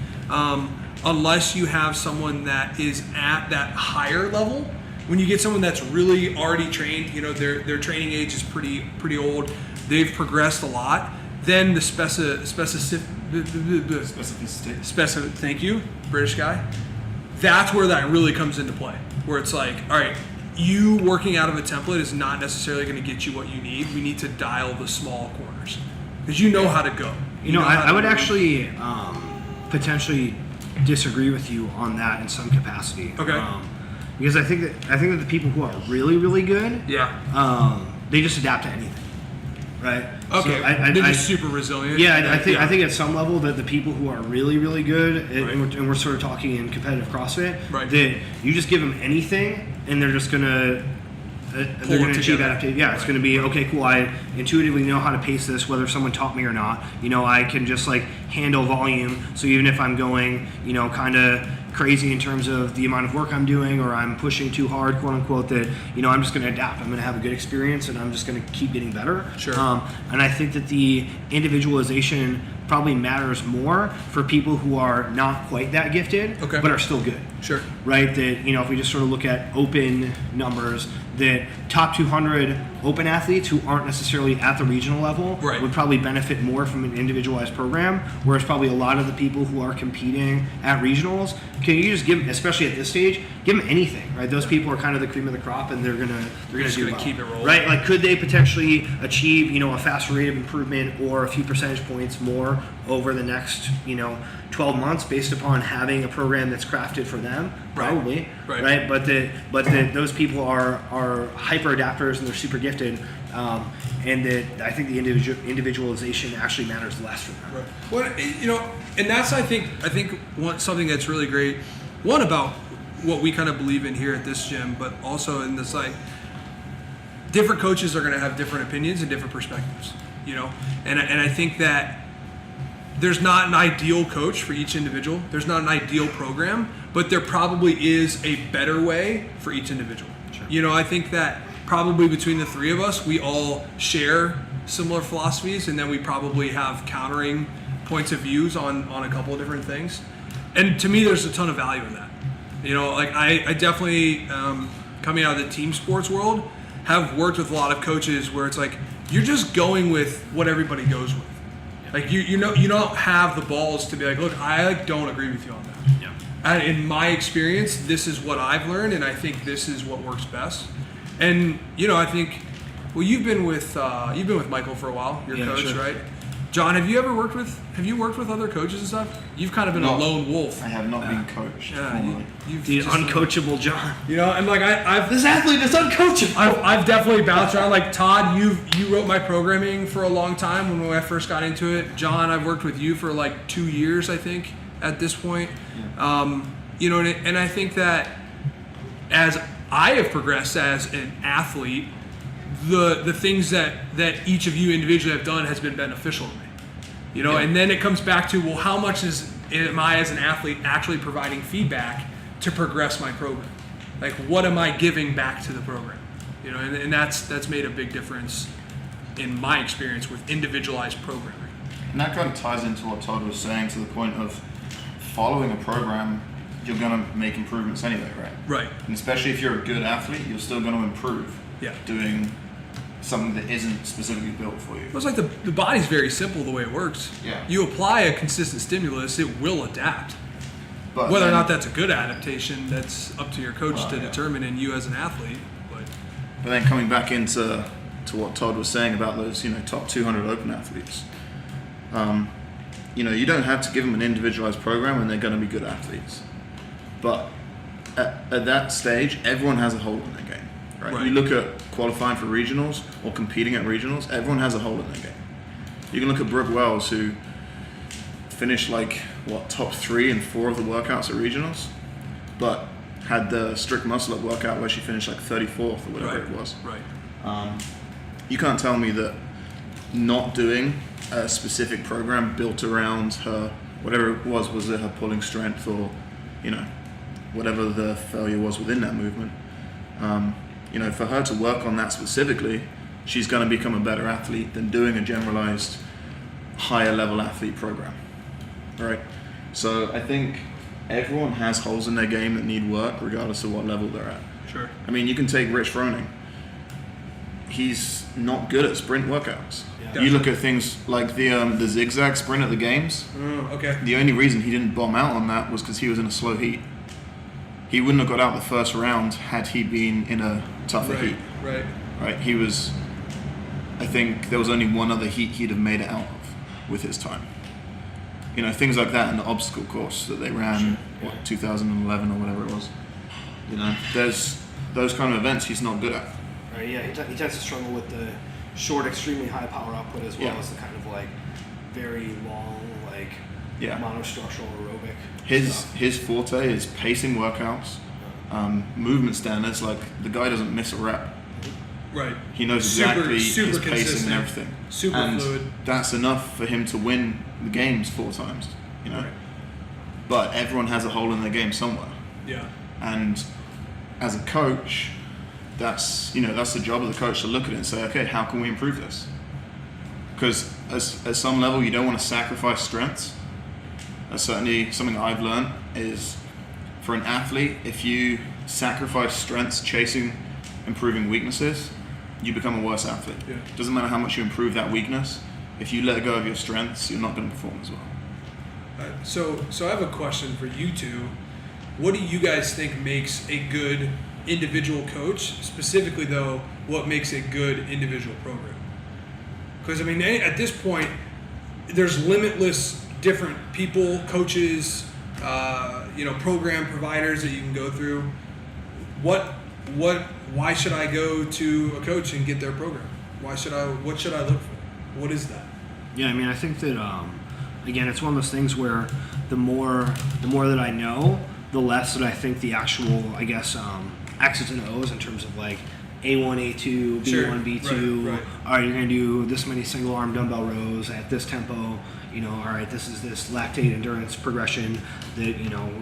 unless you have someone that is at that higher level. When you get someone that's really already trained, their training age is pretty old, they've progressed a lot, then the specificity, thank you, British guy, that's where that really comes into play, where it's like, all right, you working out of a template is not necessarily going to get you what you need. We need to dial the small corners because you know how to go. I would actually potentially disagree with you on that in some capacity. Okay. Because I think that the people who are really, really good, they just adapt to anything, right? Okay. So they're just super resilient. Yeah, I think at some level that the people who are really, really good, and we're sort of talking in competitive CrossFit, that you just give them anything and they're just gonna achieve adaptation. Yeah, it's going to be, okay, cool, I intuitively know how to pace this, whether someone taught me or not. I can just like handle volume. So even if I'm going, kind of crazy in terms of the amount of work I'm doing or I'm pushing too hard, quote unquote, that, I'm just going to adapt. I'm going to have a good experience and I'm just going to keep getting better. Sure. And I think that the individualization probably matters more for people who are not quite that gifted, but are still good. Sure. Right? That, if we just sort of look at open numbers, that top 200 open athletes who aren't necessarily at the regional level would probably benefit more from an individualized program, whereas probably a lot of the people who are competing at regionals, can you just give, especially at this stage, give them anything, right? Those people are kind of the cream of the crop and they're gonna do well. Keep it rolling. Right? Like, could they potentially achieve, a faster rate of improvement or a few percentage points more over the next, 12 months based upon having a program that's crafted for them? Probably. Right? But those people are hyper adapters and they're super gifted, and that I think the individualization actually matters less for them. Right. Well, and that's I think something that's really great. One about what we kind of believe in here at this gym, but also in this different coaches are going to have different opinions and different perspectives. And I think that there's not an ideal coach for each individual. There's not an ideal program, but there probably is a better way for each individual. Sure. I think that probably between the three of us, we all share similar philosophies, and then we probably have countering points of views on a couple of different things. And to me, there's a ton of value in that. I definitely, coming out of the team sports world, have worked with a lot of coaches where it's like, you're just going with what everybody goes with. Like you don't have the balls to be like, look, I don't agree with you on that. Yeah. And in my experience, this is what I've learned, and I think this is what works best. And I think, well, you've been with Michael for a while, your coach, sure. right? John, have you worked with other coaches and stuff? You've kind of been a lone wolf. I have not been coached. Formally. You've The just, uncoachable John. you know, and like I've This athlete is uncoachable. I've definitely bounced around. Like Todd, you wrote my programming for a long time when I first got into it. John, I've worked with you for like 2 years, I think, at this point. Yeah. You know, and I think that as I have progressed as an athlete, the things that each of you individually have done has been beneficial to me. You know, and then it comes back to, well, how much am I as an athlete actually providing feedback to progress my program? Like, what am I giving back to the program? You know, and that's made a big difference in my experience with individualized programming. And that kind of ties into what Todd was saying, to the point of following a program, you're going to make improvements anyway, right? Right. And especially if you're a good athlete, you're still going to improve. Yeah. Doing something that isn't specifically built for you. It's like the body's very simple the way it works. Yeah. You apply a consistent stimulus, it will adapt. But Whether or then- not that's a good adaptation, that's up to your coach Well, to yeah. determine, and you as an athlete. But then coming back into what Todd was saying about those, top 200 open athletes, you don't have to give them an individualized program and they're going to be good athletes. But at that stage, everyone has a hole in their game. Right? You look at qualifying for regionals or competing at regionals, everyone has a hole in their game. You can look at Brooke Wells, who finished top 3 and 4 of the workouts at regionals, but had the strict muscle up workout where she finished 34th or whatever it was. Right. You can't tell me that not doing a specific program built around her, whatever it was it her pulling strength or, whatever the failure was within that movement. For her to work on that specifically, she's going to become a better athlete than doing a generalized higher level athlete program. Right? So I think everyone has holes in their game that need work regardless of what level they're at. Sure. I mean, you can take Rich Froning. He's not good at sprint workouts. Yeah. You look at things like the zigzag sprint at the games. Okay. The only reason he didn't bomb out on that was because he was in a slow heat. He wouldn't have got out the first round had he been in a tougher heat. Right. He was, I think there was only one other heat he'd have made it out of with his time. Things like that in the obstacle course that they ran, 2011 or whatever it was. There's those kind of events he's not good at. Right, yeah, he tends to struggle with the short, extremely high power output as well as the kind of very long, monostructural aerobic. His forte is pacing workouts, movement standards. The guy doesn't miss a rep. Right. He knows exactly super his pacing consistent, and everything. Super and fluid. That's enough for him to win the games 4 times. Right. But everyone has a hole in their game somewhere. Yeah. And as a coach, that's the job of the coach to look at it and say, okay, how can we improve this? Because at some level, you don't want to sacrifice strengths. That's certainly something I've learned is, for an athlete, if you sacrifice strengths chasing improving weaknesses, you become a worse athlete. Yeah. Doesn't matter how much you improve that weakness. If you let go of your strengths, you're not going to perform as well. So I have a question for you two. What do you guys think makes a good individual coach? Specifically, though, what makes a good individual program? Because at this point, there's limitless different people, coaches, program providers that you can go through. Why should I go to a coach and get their program? What should I look for? What is that? Yeah, I think that again, it's one of those things where the more that I know, the less that I think the actual, X's and O's in terms of A1, A2, B1, Sure. B2. Right. All right, you're going to do this many single arm dumbbell rows at this tempo. All right, this is this lactate endurance progression that,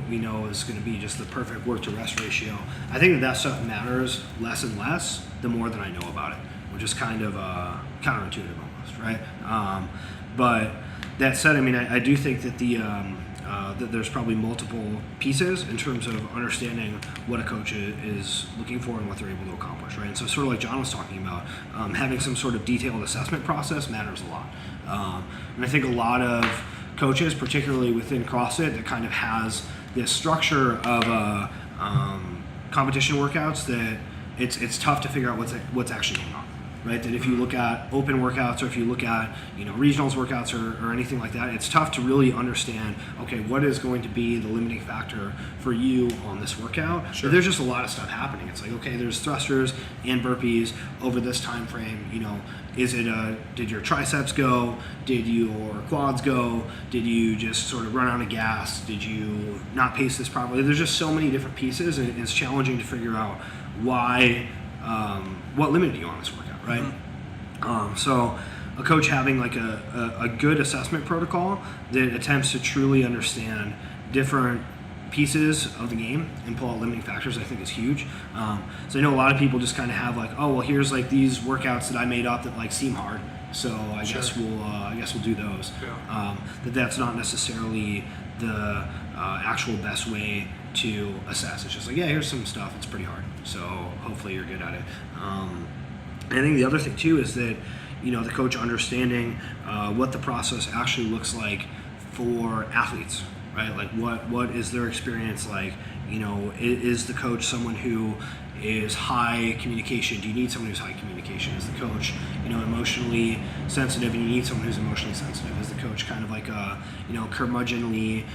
we know is going to be just the perfect work to rest ratio. I think that stuff matters less and less the more that I know about it, which is kind of counterintuitive almost, right? But that said, I do think that that there's probably multiple pieces in terms of understanding what a coach is looking for and what they're able to accomplish, right? And so sort of like John was talking about, having some sort of detailed assessment process matters a lot. And I think a lot of coaches, particularly within CrossFit, that kind of has this structure of competition workouts that it's tough to figure out what's actually going on. right? That if you look at open workouts or if you look at, regionals workouts or anything like that, it's tough to really understand, okay, what is going to be the limiting factor for you on this workout? Sure. But there's just a lot of stuff happening. It's like, okay, there's thrusters and burpees over this time frame. Is it did your triceps go? Did your quads go? Did you just sort of run out of gas? Did you not pace this properly? There's just so many different pieces, and it's challenging to figure out why, what limited you on this workout, right? Mm-hmm. So a coach having like a good assessment protocol that attempts to truly understand different pieces of the game and pull out limiting factors, I think is huge. So I know a lot of people just kind of have like, oh, well, here's like these workouts that I made up that like seem hard, so I guess we'll do those. Yeah. That's not necessarily the actual best way to assess. It's just like, yeah, here's some stuff. It's pretty hard, so hopefully you're good at it. And I think the other thing too is that the coach understanding what the process actually looks like for athletes. Right, like what is their experience like? Is the coach someone who is high communication? Do you need someone who's high communication? Is the coach, emotionally sensitive, and you need someone who's emotionally sensitive? Is the coach kind of like a, curmudgeonly,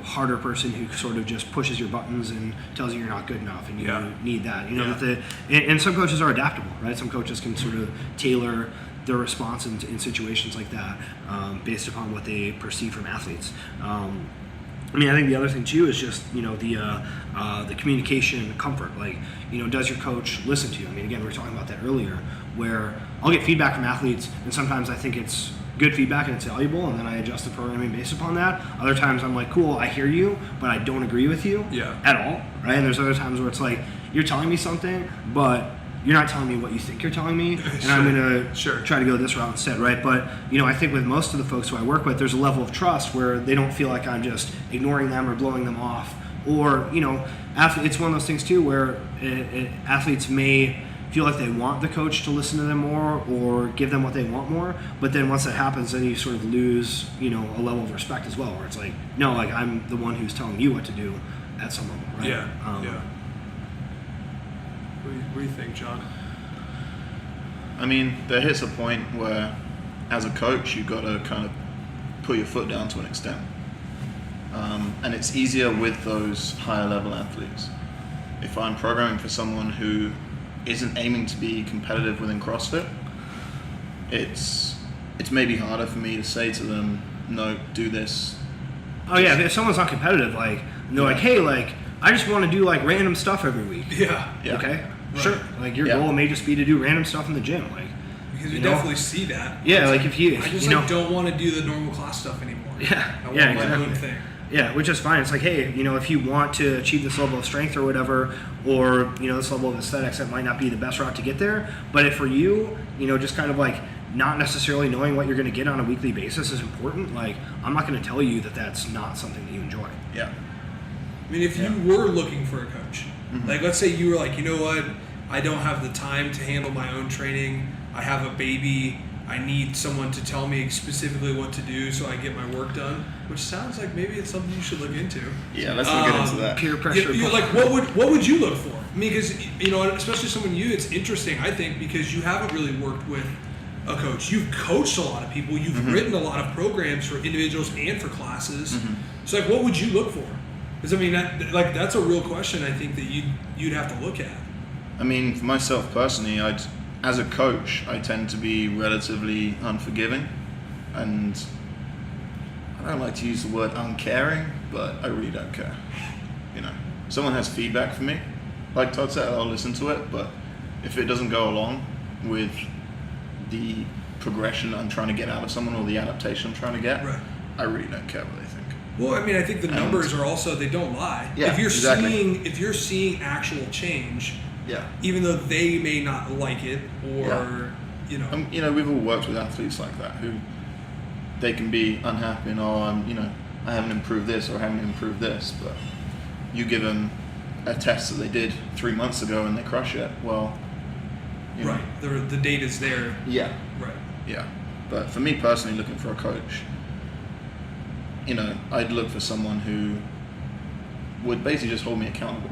harder person who sort of just pushes your buttons and tells you you're not good enough, and you need that? And some coaches are adaptable, right? Some coaches can sort of tailor their response in situations like that based upon what they perceive from athletes. I think the other thing too is just the communication comfort. Like, does your coach listen to you? Again, we were talking about that earlier, where I'll get feedback from athletes, and sometimes I think it's good feedback and it's valuable, and then I adjust the programming based upon that. Other times I'm like, cool, I hear you, but I don't agree with you at all, right? And there's other times where it's like, you're telling me something, but you're not telling me what you think you're telling me, and I'm going to try to go this route instead, right? But, I think with most of the folks who I work with, there's a level of trust where they don't feel like I'm just ignoring them or blowing them off. Or, it's one of those things too where athletes may feel like they want the coach to listen to them more or give them what they want more, but then once that happens, then you sort of lose, a level of respect as well, where it's like, no, like I'm the one who's telling you what to do at some level, right? Yeah. What do you think, John? There hits a point where, as a coach, you've got to kind of put your foot down to an extent. And it's easier with those higher level athletes. If I'm programming for someone who isn't aiming to be competitive within CrossFit, it's maybe harder for me to say to them, no, do this. Oh yeah, if someone's not competitive, like, they're like, hey, like, I just want to do like random stuff every week. Yeah. Okay. Right. Sure. Like your goal may just be to do random stuff in the gym, like. Because you definitely see that. Yeah, like if you don't want to do the normal class stuff anymore. Yeah. I want my own thing. Yeah, which is fine. It's like, hey, if you want to achieve this level of strength or whatever, or this level of aesthetics, that might not be the best route to get there. But if for you, just kind of like not necessarily knowing what you're going to get on a weekly basis is important. Like, I'm not going to tell you that that's not something that you enjoy. Yeah. If you were looking for a coach, like let's say you were like, you know what, I don't have the time to handle my own training. I have a baby. I need someone to tell me specifically what to do so I get my work done. Which sounds like maybe it's something you should look into. Yeah, let's not get into that. Peer pressure. Like, what would you look for? Because especially someone new, it's interesting. I think because you haven't really worked with a coach. You've coached a lot of people. You've written a lot of programs for individuals and for classes. So like, what would you look for? Because that's a real question. I think that you'd have to look at. For myself personally, as a coach, I tend to be relatively unforgiving, and I don't like to use the word uncaring, but I really don't care. Someone has feedback for me, like Todd said, I'll listen to it, but if it doesn't go along with the progression I'm trying to get out of someone or the adaptation I'm trying to get, I really don't care what they think. Well, I think the numbers are also, they don't lie. Yeah, if you're seeing actual change, even though they may not like it, or we've all worked with athletes like that who they can be unhappy and I haven't improved this or I haven't improved this, but you give them a test that they did 3 months ago and they crush it. Well, the data's there. Yeah. Right. Yeah. But for me personally, looking for a coach, I'd look for someone who would basically just hold me accountable.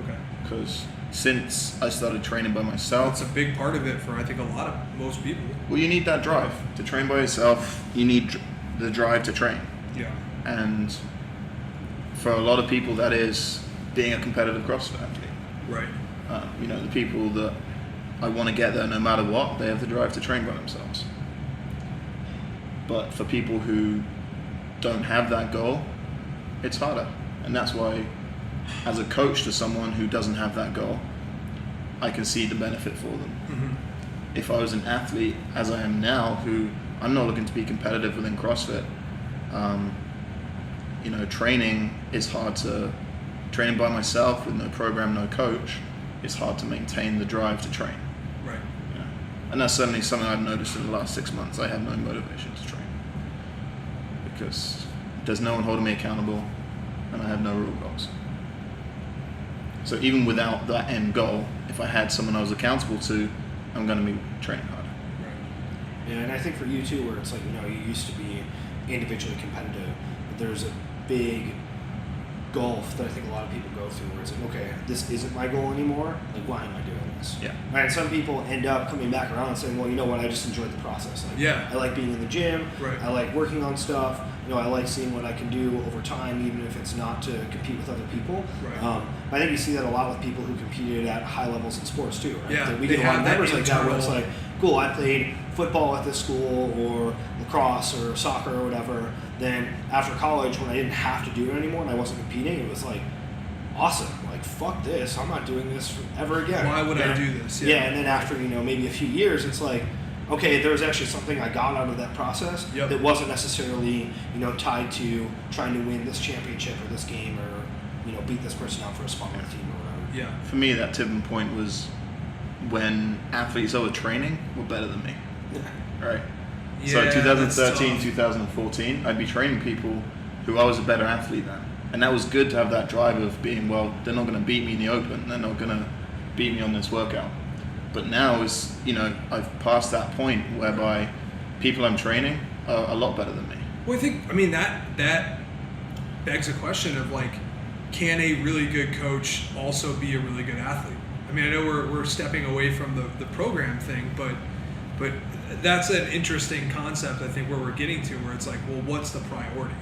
Okay. Because since I started training by myself. That's a big part of it for, I think, most people. Well, you need that drive to train by yourself. You need the drive to train. Yeah. And for a lot of people, that is being a competitive CrossFit athlete. Right. You know, the people that I want to get there no matter what, they have the drive to train by themselves. But for people who don't have that goal, it's harder. And that's why, as a coach to someone who doesn't have that goal, I can see the benefit for them. Mm-hmm. If I was an athlete, as I am now, who I'm not looking to be competitive within CrossFit, you know, training by myself with no program, no coach, it's hard to maintain the drive to train. Right. You know? And that's certainly something I've noticed in the last 6 months. I have no motivation to train because there's no one holding me accountable and I have no real goals. So even without that end goal, if I had someone I was accountable to, I'm going to be training harder. Right. Yeah, and I think for you too, where it's like, you know, you used to be individually competitive, but there's a big gulf that I think a lot of people go through where it's like, okay, this isn't my goal anymore. Like, why am I doing this? Yeah. Right. Some people end up coming back around and saying, well, you know what? I just enjoyed the process. Like, Yeah. I like being in the gym. Right. I like working on stuff. You know, I like seeing what I can do over time, even if it's not to compete with other people. Right. I think you see that a lot with people who competed at high levels in sports too. Right? Yeah, That we they get a lot of have that members like that where it's internal- like, cool, I played football at this school or lacrosse or soccer or whatever. Then after college, when I didn't have to do it anymore and I wasn't competing, it was like, awesome. Like, fuck this. I'm not doing this ever again. Why would I Yeah. do this? Yeah, and then after, you know, maybe a few years, it's like, okay, there was actually something I got out of that process Yep. that wasn't necessarily, you know, tied to trying to win this championship or this game or, you know, beat this person out for a spot on the team or whatever. Yeah. For me, that tipping point was when athletes I was training were better than me. Right. So Yeah, 2013, that's tough. 2014, I'd be training people who I was a better athlete than. And that was good to have that drive of being, well, they're not going to beat me in the open. They're not going to beat me on this workout. But now is, you know, I've passed that point whereby people I'm training are a lot better than me. Well, I mean, that begs a question of like, can a really good coach also be a really good athlete? I mean, I know we're stepping away from the program thing, but that's an interesting concept, I think, where we're getting to, where it's like, well, what's the priority?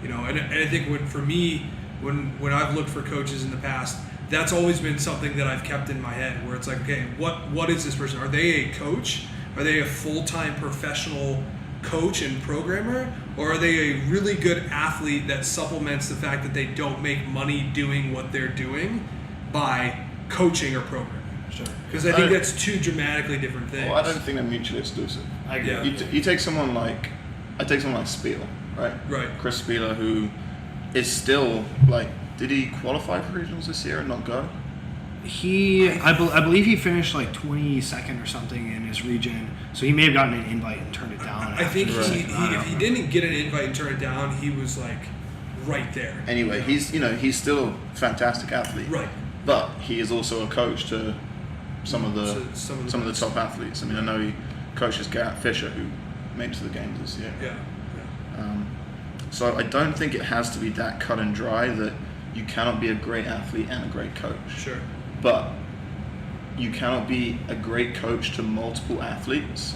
You know, and I think for me, when I've looked for coaches in the past, that's always been something that I've kept in my head, where it's like, okay, what is this person? Are they a coach? Are they a full-time professional coach and programmer? Or are they a really good athlete that supplements the fact that they don't make money doing what they're doing by coaching or programming? Sure. Because I think that's two dramatically different things. Well, I don't think they're mutually exclusive. I agree. Yeah. You take someone like, I take someone like Spiel, right? Right. Chris Spieler, who is still like, did he qualify for regionals this year and not go? I believe he finished like 22nd or something in his region, so he may have gotten an invite and turned it down. I think afterwards. if he didn't get an invite and turn it down, he was like right there. Anyway, he's still a fantastic athlete. Right. But he is also a coach to some of the Some of the top athletes. I mean, I know he coaches Garrett Fisher, who made it to the games this year. Yeah. So I don't think it has to be that cut and dry that you cannot be a great athlete and a great coach. Sure. But you cannot be a great coach to multiple athletes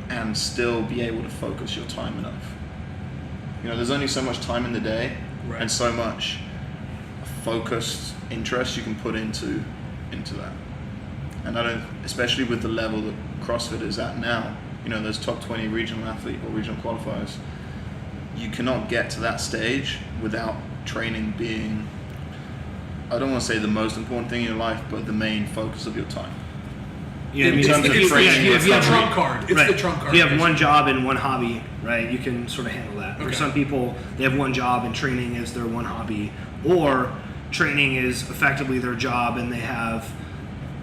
and still be able to focus your time enough. You know, there's only so much time in the day, Right. and so much focused interest you can put into that. And I don't, especially with the level that CrossFit is at now, you know, those top 20 regional athlete or regional qualifiers, you cannot get to that stage without training being, I don't want to say the most important thing in your life, but the main focus of your time. Yeah, I mean, in terms of it's training, the it's not trump card. It's right. the trump card. If you have one job and one hobby, right, you can sort of handle that. For Okay. some people, they have one job and training is their one hobby, or training is effectively their job and they have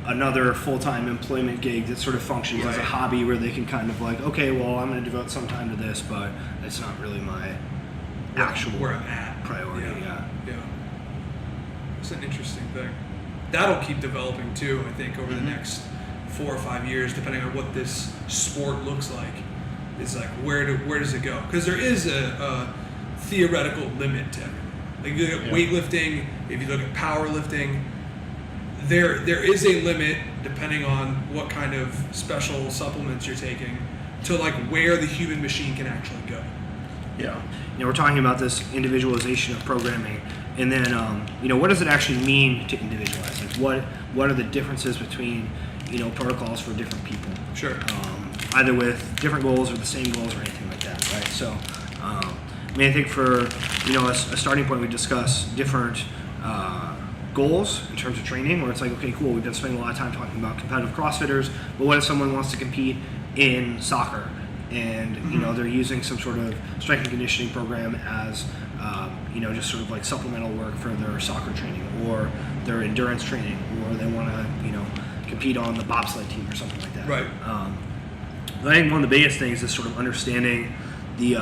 another full-time employment gig that sort of functions as a Right. hobby where they can kind of like, okay, well, I'm going to devote some time to this, but it's not really my actual where I'm at. priority. Yeah. Yeah. It's an interesting thing. That'll keep developing too, I think, over the next 4 or 5 years, depending on what this sport looks like. It's like, where does it go? Because there is a theoretical limit to everything. Like, you look at weightlifting, if you look at powerlifting, there is a limit depending on what kind of special supplements you're taking to like where the human machine can actually go. Yeah. We're talking about this individualization of programming, and then what does it actually mean to individualize? Like what are the differences between protocols for different people? Sure. Either with different goals or the same goals or anything like that, right? So, I think for a starting point, we discuss different goals in terms of training, where it's like, okay, cool, we've been spending a lot of time talking about competitive CrossFitters, but what if someone wants to compete in soccer and they're using some sort of strength and conditioning program as just sort of like supplemental work for their soccer training or their endurance training, or they want to compete on the bobsled team or something like that. Right. I think one of the biggest things is sort of understanding the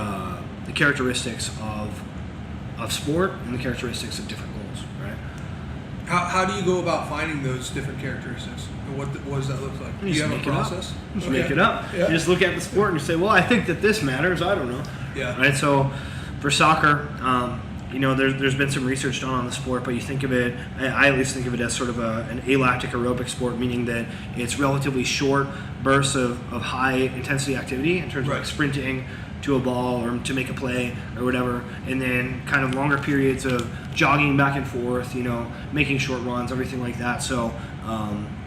characteristics of sport and the characteristics of different goals, right? How do you go about finding those different characteristics? And what does that look like? Do you have a process? Just make it up. Yeah. You just look at the sport and you say, well, I think that this matters. I don't know. Yeah. Right. So for soccer, there's been some research done on the sport, but you think of it, I at least think of it as sort of an alactic aerobic sport, meaning that it's relatively short bursts of high intensity activity in terms of like sprinting to a ball or to make a play or whatever, and then kind of longer periods of jogging back and forth, making short runs, everything like that. So,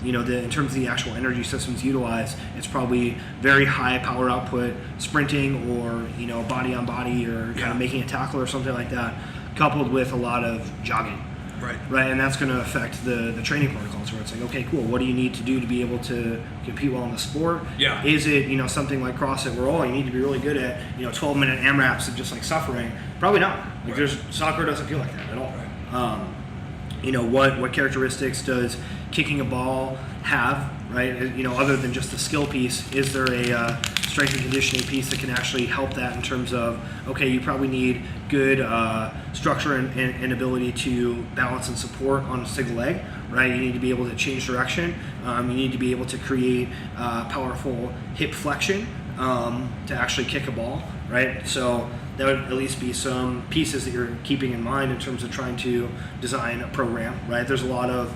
in terms of the actual energy systems utilized, it's probably very high power output sprinting or, body on body or kind of making a tackle or something like that, coupled with a lot of jogging. Right, and that's going to affect the training protocols, where it's like, okay, cool, what do you need to do to be able to compete well in the sport? Yeah. Is it, something like CrossFit where, you need to be really good at, 12-minute AMRAPs of just like suffering? Probably not. Like soccer doesn't feel like that at all. Right. What characteristics does kicking a ball have, right? Other than just the skill piece, is there a strength and conditioning piece that can actually help that in terms of, okay, you probably need good structure and ability to balance and support on a single leg, right? You need to be able to change direction. You need to be able to create powerful hip flexion to actually kick a ball, right? So that would at least be some pieces that you're keeping in mind in terms of trying to design a program, right? There's a lot of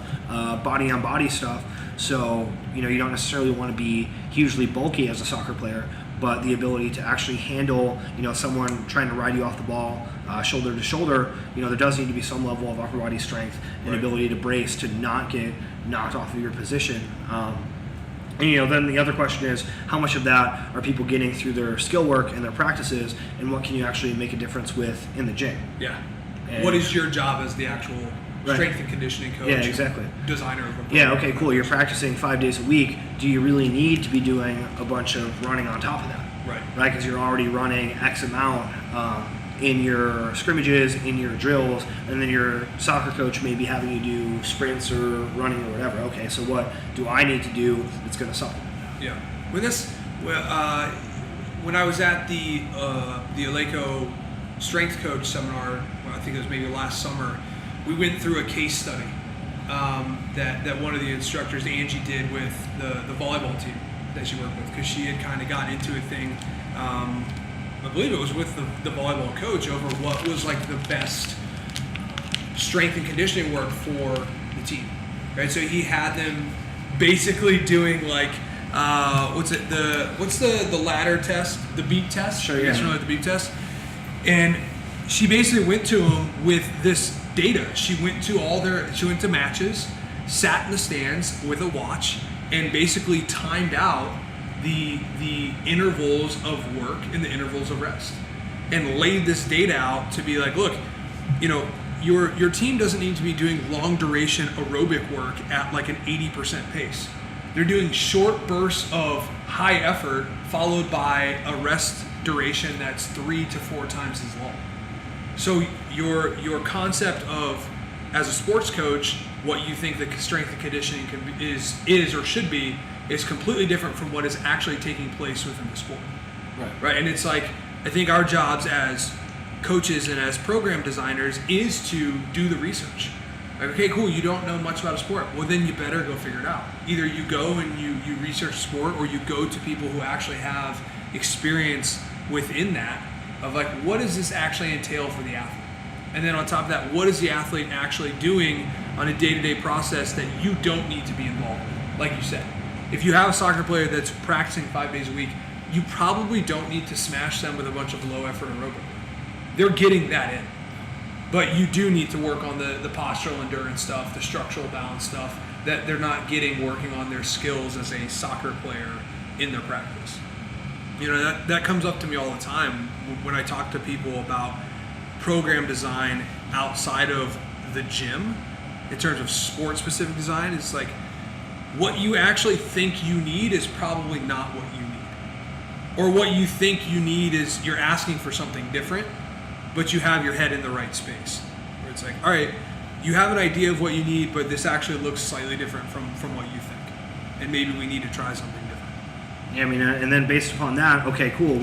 body on body stuff. So, you don't necessarily want to be hugely bulky as a soccer player, but the ability to actually handle, someone trying to ride you off the ball shoulder to shoulder, there does need to be some level of upper body strength and ability to brace to not get knocked off of your position. And then the other question is, how much of that are people getting through their skill work and their practices, and what can you actually make a difference with in the gym? Yeah. And what is your job as the actual strength and conditioning coach? Yeah, exactly. Designer of a program? Yeah, okay, cool. You're practicing 5 days a week. Do you really need to be doing a bunch of running on top of that? Right, because you're already running X amount in your scrimmages, in your drills, and then your soccer coach may be having you do sprints or running or whatever. Okay, so what do I need to do that's going to supplement that? Yeah. When I was at the Aleco strength coach seminar, I think it was maybe last summer, we went through a case study that one of the instructors, Angie, did with the volleyball team that she worked with, because she had kind of gotten into a thing, I believe it was with the volleyball coach, over what was like the best strength and conditioning work for the team, right? So he had them basically doing like, what's the ladder test, the beat test? Sure, yeah. You guys know the beat test? And she basically went to him with this data. She went to matches, sat in the stands with a watch, and basically timed out the intervals of work and the intervals of rest, and laid this data out to be like, look, your team doesn't need to be doing long duration aerobic work at like an 80% pace. They're doing short bursts of high effort followed by a rest duration that's 3 to 4 times as long. So your concept of, as a sports coach, what you think the strength and conditioning is or should be is completely different from what is actually taking place within the sport. Right. And it's like, I think our jobs as coaches and as program designers is to do the research. Like, okay, cool, you don't know much about a sport. Well, then you better go figure it out. Either you go and you research sport, or you go to people who actually have experience within that, of like, what does this actually entail for the athlete? And then on top of that, what is the athlete actually doing on a day-to-day process that you don't need to be involved in. Like you said, if you have a soccer player that's practicing 5 days a week, you probably don't need to smash them with a bunch of low-effort aerobic work. They're getting that in. But you do need to work on the postural endurance stuff, the structural balance stuff that they're not getting working on their skills as a soccer player in their practice. You know, that comes up to me all the time when I talk to people about program design outside of the gym in terms of sport-specific design. It's like what you actually think you need is probably not what you need. Or what you think you need is you're asking for something different, but you have your head in the right space. Where it's like, all right, you have an idea of what you need, but this actually looks slightly different from what you think. And maybe we need to try something different. Yeah, I mean, and then based upon that, okay, cool.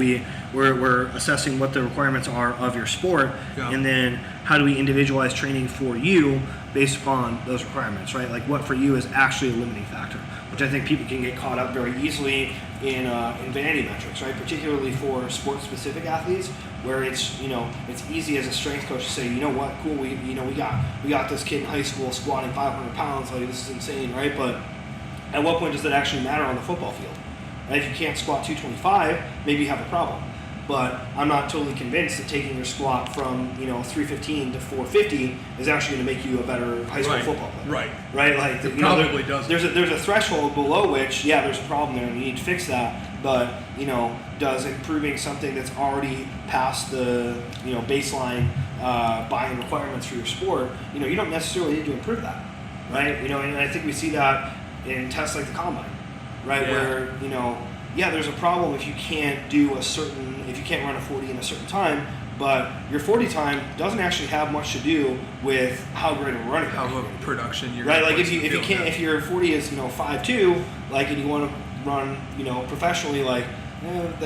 We're assessing what the requirements are of your sport, and then how do we individualize training for you based upon those requirements, right? Like what for you is actually a limiting factor, which I think people can get caught up very easily in vanity metrics, right? Particularly for sport-specific athletes, where it's easy as a strength coach to say, you know what, cool, we got this kid in high school squatting 500 pounds, like this is insane, right? But at what point does that actually matter on the football field? And if you can't squat 225, maybe you have a problem. But I'm not totally convinced that taking your squat from 315 to 450 is actually going to make you a better high school football player. Right. Like it probably doesn't. There's a threshold below which, yeah, there's a problem there and you need to fix that. But does improving something that's already past the baseline buying requirements for your sport, you don't necessarily need to improve that, right? And I think we see that in tests like the combine. Right, where there's a problem if you can't run a 40 in a certain time, but your 40 time doesn't actually have much to do with how great of a running how much production you're right. Like if your 40 is 5.2, like, and you want to run professionally, like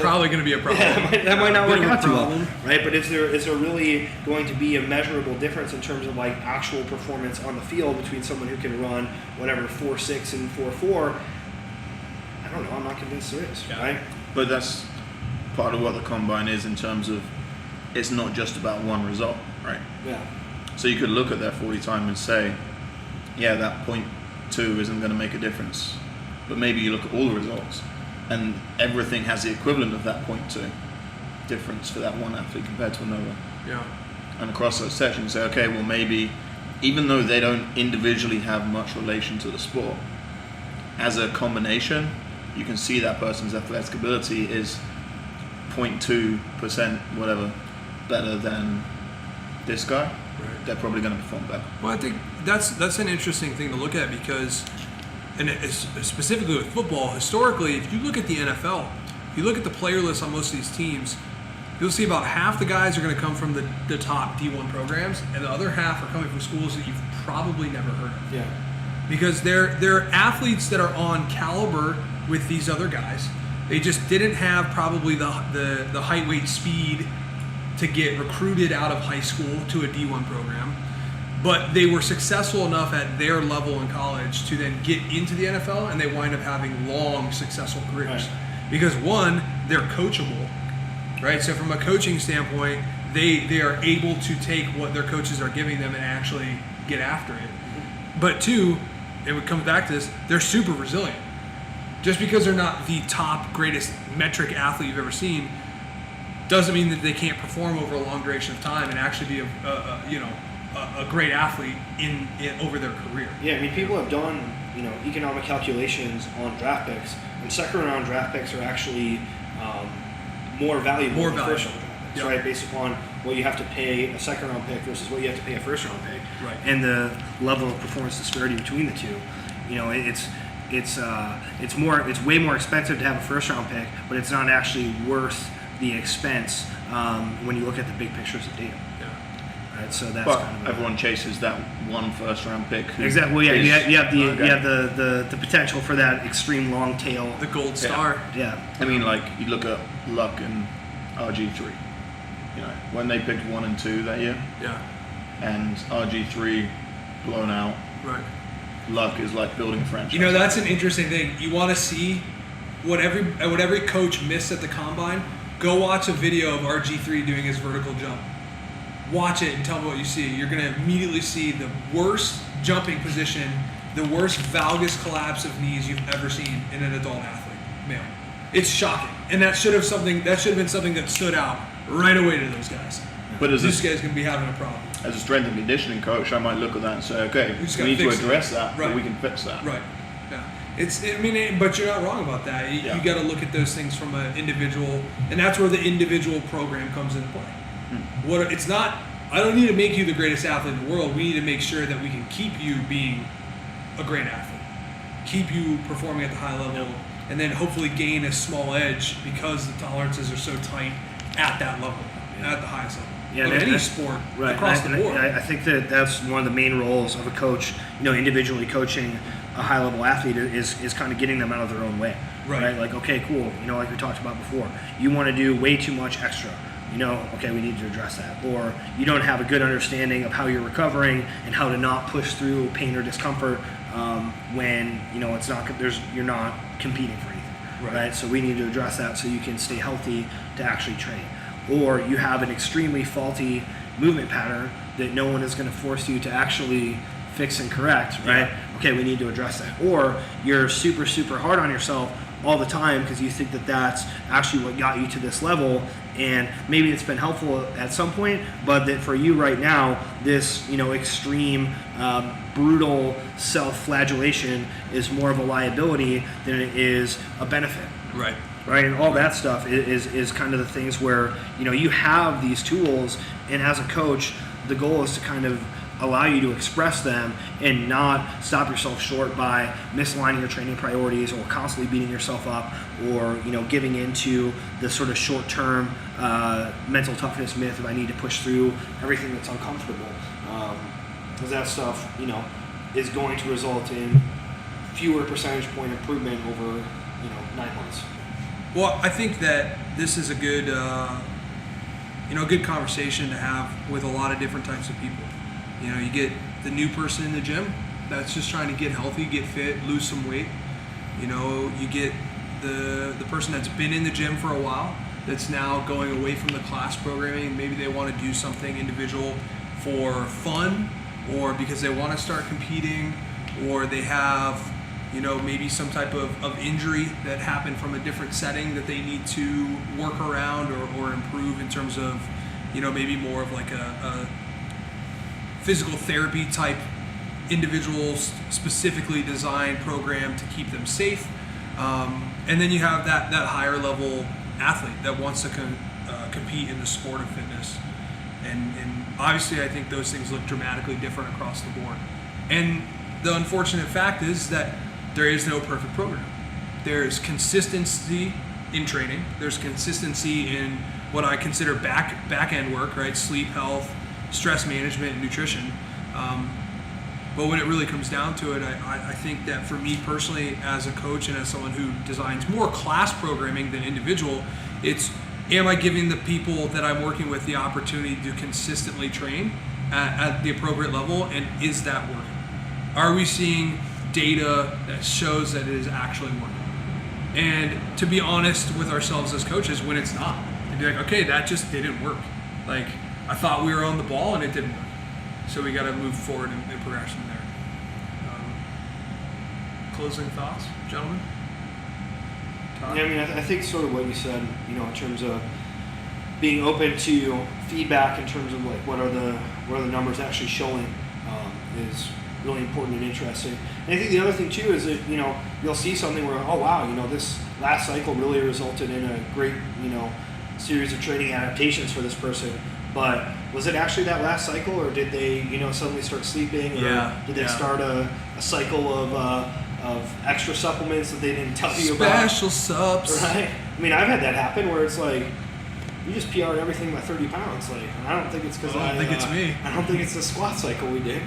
probably going to be a problem. Yeah, that might not work out too well, right? But is there really going to be a measurable difference in terms of like actual performance on the field between someone who can run whatever 4.6 and 4.4? I don't know. I'm not convinced there is, right? But that's part of what the combine is in terms of it's not just about one result, right? Yeah. So you could look at their 40 time and say, yeah, that 0.2 isn't going to make a difference. But maybe you look at all the results and everything has the equivalent of that 0.2 difference for that one athlete compared to another. Yeah. And across those sections, say, okay, well, maybe even though they don't individually have much relation to the sport, as a combination, you can see that person's athletic ability is 0.2% whatever better than this guy. Right. They're probably going to perform better. Well, I think that's an interesting thing to look at because, and specifically with football, historically, if you look at the NFL, if you look at the player list on most of these teams, you'll see about half the guys are going to come from the top D1 programs, and the other half are coming from schools that you've probably never heard of. Yeah. Because they're athletes that are on caliber with these other guys. They just didn't have probably the height, weight, speed to get recruited out of high school to a D1 program. But they were successful enough at their level in college to then get into the NFL, and they wind up having long, successful careers. Right. Because one, they're coachable, right? So from a coaching standpoint, they are able to take what their coaches are giving them and actually get after it. But two, it would come back to this, they're super resilient. Just because they're not the top, greatest metric athlete you've ever seen doesn't mean that they can't perform over a long duration of time and actually be a great athlete in over their career. Yeah, I mean, people have done economic calculations on draft picks, and second round draft picks are actually more valuable than first round draft picks, right? Based upon what you have to pay a second round pick versus what you have to pay a first round pick, right? And the level of performance disparity between the two. It's way more expensive to have a first round pick, but it's not actually worth the expense when you look at the big pictures of data. Right, so that's kind of everyone chases that one first round pick. Exactly. Well, yeah, you have the potential for that extreme long tail, the gold star. Yeah. I mean, like you look at Luck and RG3. When they picked 1 and 2 that year. Yeah. And RG3 blown out. Right. Luck is like building a franchise. That's an interesting thing. You want to see what every coach missed at the combine? Go watch a video of RG3 doing his vertical jump. Watch it and tell me what you see. You're going to immediately see the worst jumping position, the worst valgus collapse of knees you've ever seen in an adult athlete, male. It's shocking, and that should have been something that stood out right away to those guys. But This guy's gonna be having a problem. as a strength and conditioning coach, I might look at that and say, okay, just we gotta need to fix it. address that, Right. but we can fix that. Right. Yeah. But you're not wrong about that. You Yeah. got to look at those things from an individual, and that's where the individual program comes into play. It's not. I don't need to make you the greatest athlete in the world. We need to make sure that we can keep you being a great athlete, keep you performing at the high level, and then hopefully gain a small edge because the tolerances are so tight at that level, at the highest level. Yeah, Of any sport across the board. I think that that's one of the main roles of a coach. Individually coaching a high-level athlete is kind of getting them out of their own way. Right. Like, okay, cool. Like we talked about before, you want to do way too much extra. Okay, we need to address that. Or you don't have a good understanding of how you're recovering and how to not push through pain or discomfort when it's not. You're not competing for anything. Right. So we need to address that so you can stay healthy to actually train. Or you have an extremely faulty movement pattern that no one is going to force you to actually fix and correct, right? Yeah. Okay, we need to address that. Or you're super, super hard on yourself all the time because you think that that's actually what got you to this level, and maybe it's been helpful at some point, but that for you right now, this extreme, brutal self-flagellation is more of a liability than it is a benefit. Right, and all that stuff is kind of the things where you have these tools, and as a coach, the goal is to kind of allow you to express them and not stop yourself short by misaligning your training priorities or constantly beating yourself up or giving into the sort of short-term mental toughness myth of I need to push through everything that's uncomfortable, because that stuff is going to result in fewer percentage point improvement over 9 months. Well, I think that this is a good, good conversation to have with a lot of different types of people. You get the new person in the gym that's just trying to get healthy, get fit, lose some weight. You get the person that's been in the gym for a while that's now going away from the class programming. Maybe they want to do something individual for fun or because they want to start competing, or they have maybe some type of injury that happened from a different setting that they need to work around or improve in terms of, maybe more of like a physical therapy type individual specifically designed program to keep them safe. And then you have that higher level athlete that wants to compete in the sport of fitness. And obviously I think those things look dramatically different across the board. And the unfortunate fact is that there is no perfect program. There's consistency in training. There's consistency in what I consider back end work, right? Sleep, health, stress management, and nutrition. But when it really comes down to it, I think that for me personally, as a coach and as someone who designs more class programming than individual, it's am I giving the people that I'm working with the opportunity to consistently train at the appropriate level, and is that working? Are we seeing data that shows that it is actually working? And to be honest with ourselves as coaches, when it's not, and be like, okay, that just didn't work. Like, I thought we were on the ball and it didn't work. So we got to move forward in progression there. Closing thoughts, gentlemen? Todd? Yeah, I think sort of what you said, in terms of being open to feedback in terms of like what are the numbers actually showing, is really important and interesting. And I think the other thing too is that you'll see something where, oh wow, this last cycle really resulted in a great series of training adaptations for this person. But was it actually that last cycle, or did they suddenly start sleeping, or did they start a cycle of extra supplements that they didn't tell you about? Special subs. Right. I mean, I've had that happen where it's like, we just PR'd everything by 30 pounds. Like, I don't think it's because I don't think it's me. I don't think it's the squat cycle we did.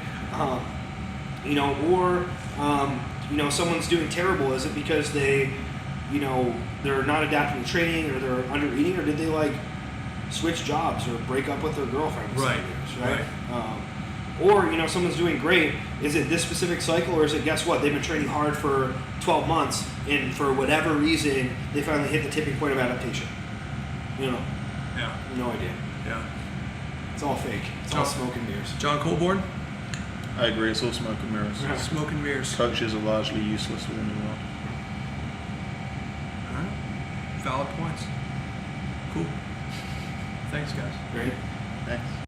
Someone's doing terrible. Is it because they, they're not adapting to training, or they're under eating, or did they like switch jobs or break up with their girlfriend for 7 years, right? Or someone's doing great. Is it this specific cycle, or is it, guess what, they've been training hard for 12 months and for whatever reason they finally hit the tipping point of adaptation? No idea. Yeah. It's all fake. It's all smoke and mirrors. John Colborn? I agree. It's all smoke and mirrors. Smoke and mirrors. Coaches are largely useless within the world. All right. Valid points. Cool. Thanks, guys. Great. Thanks.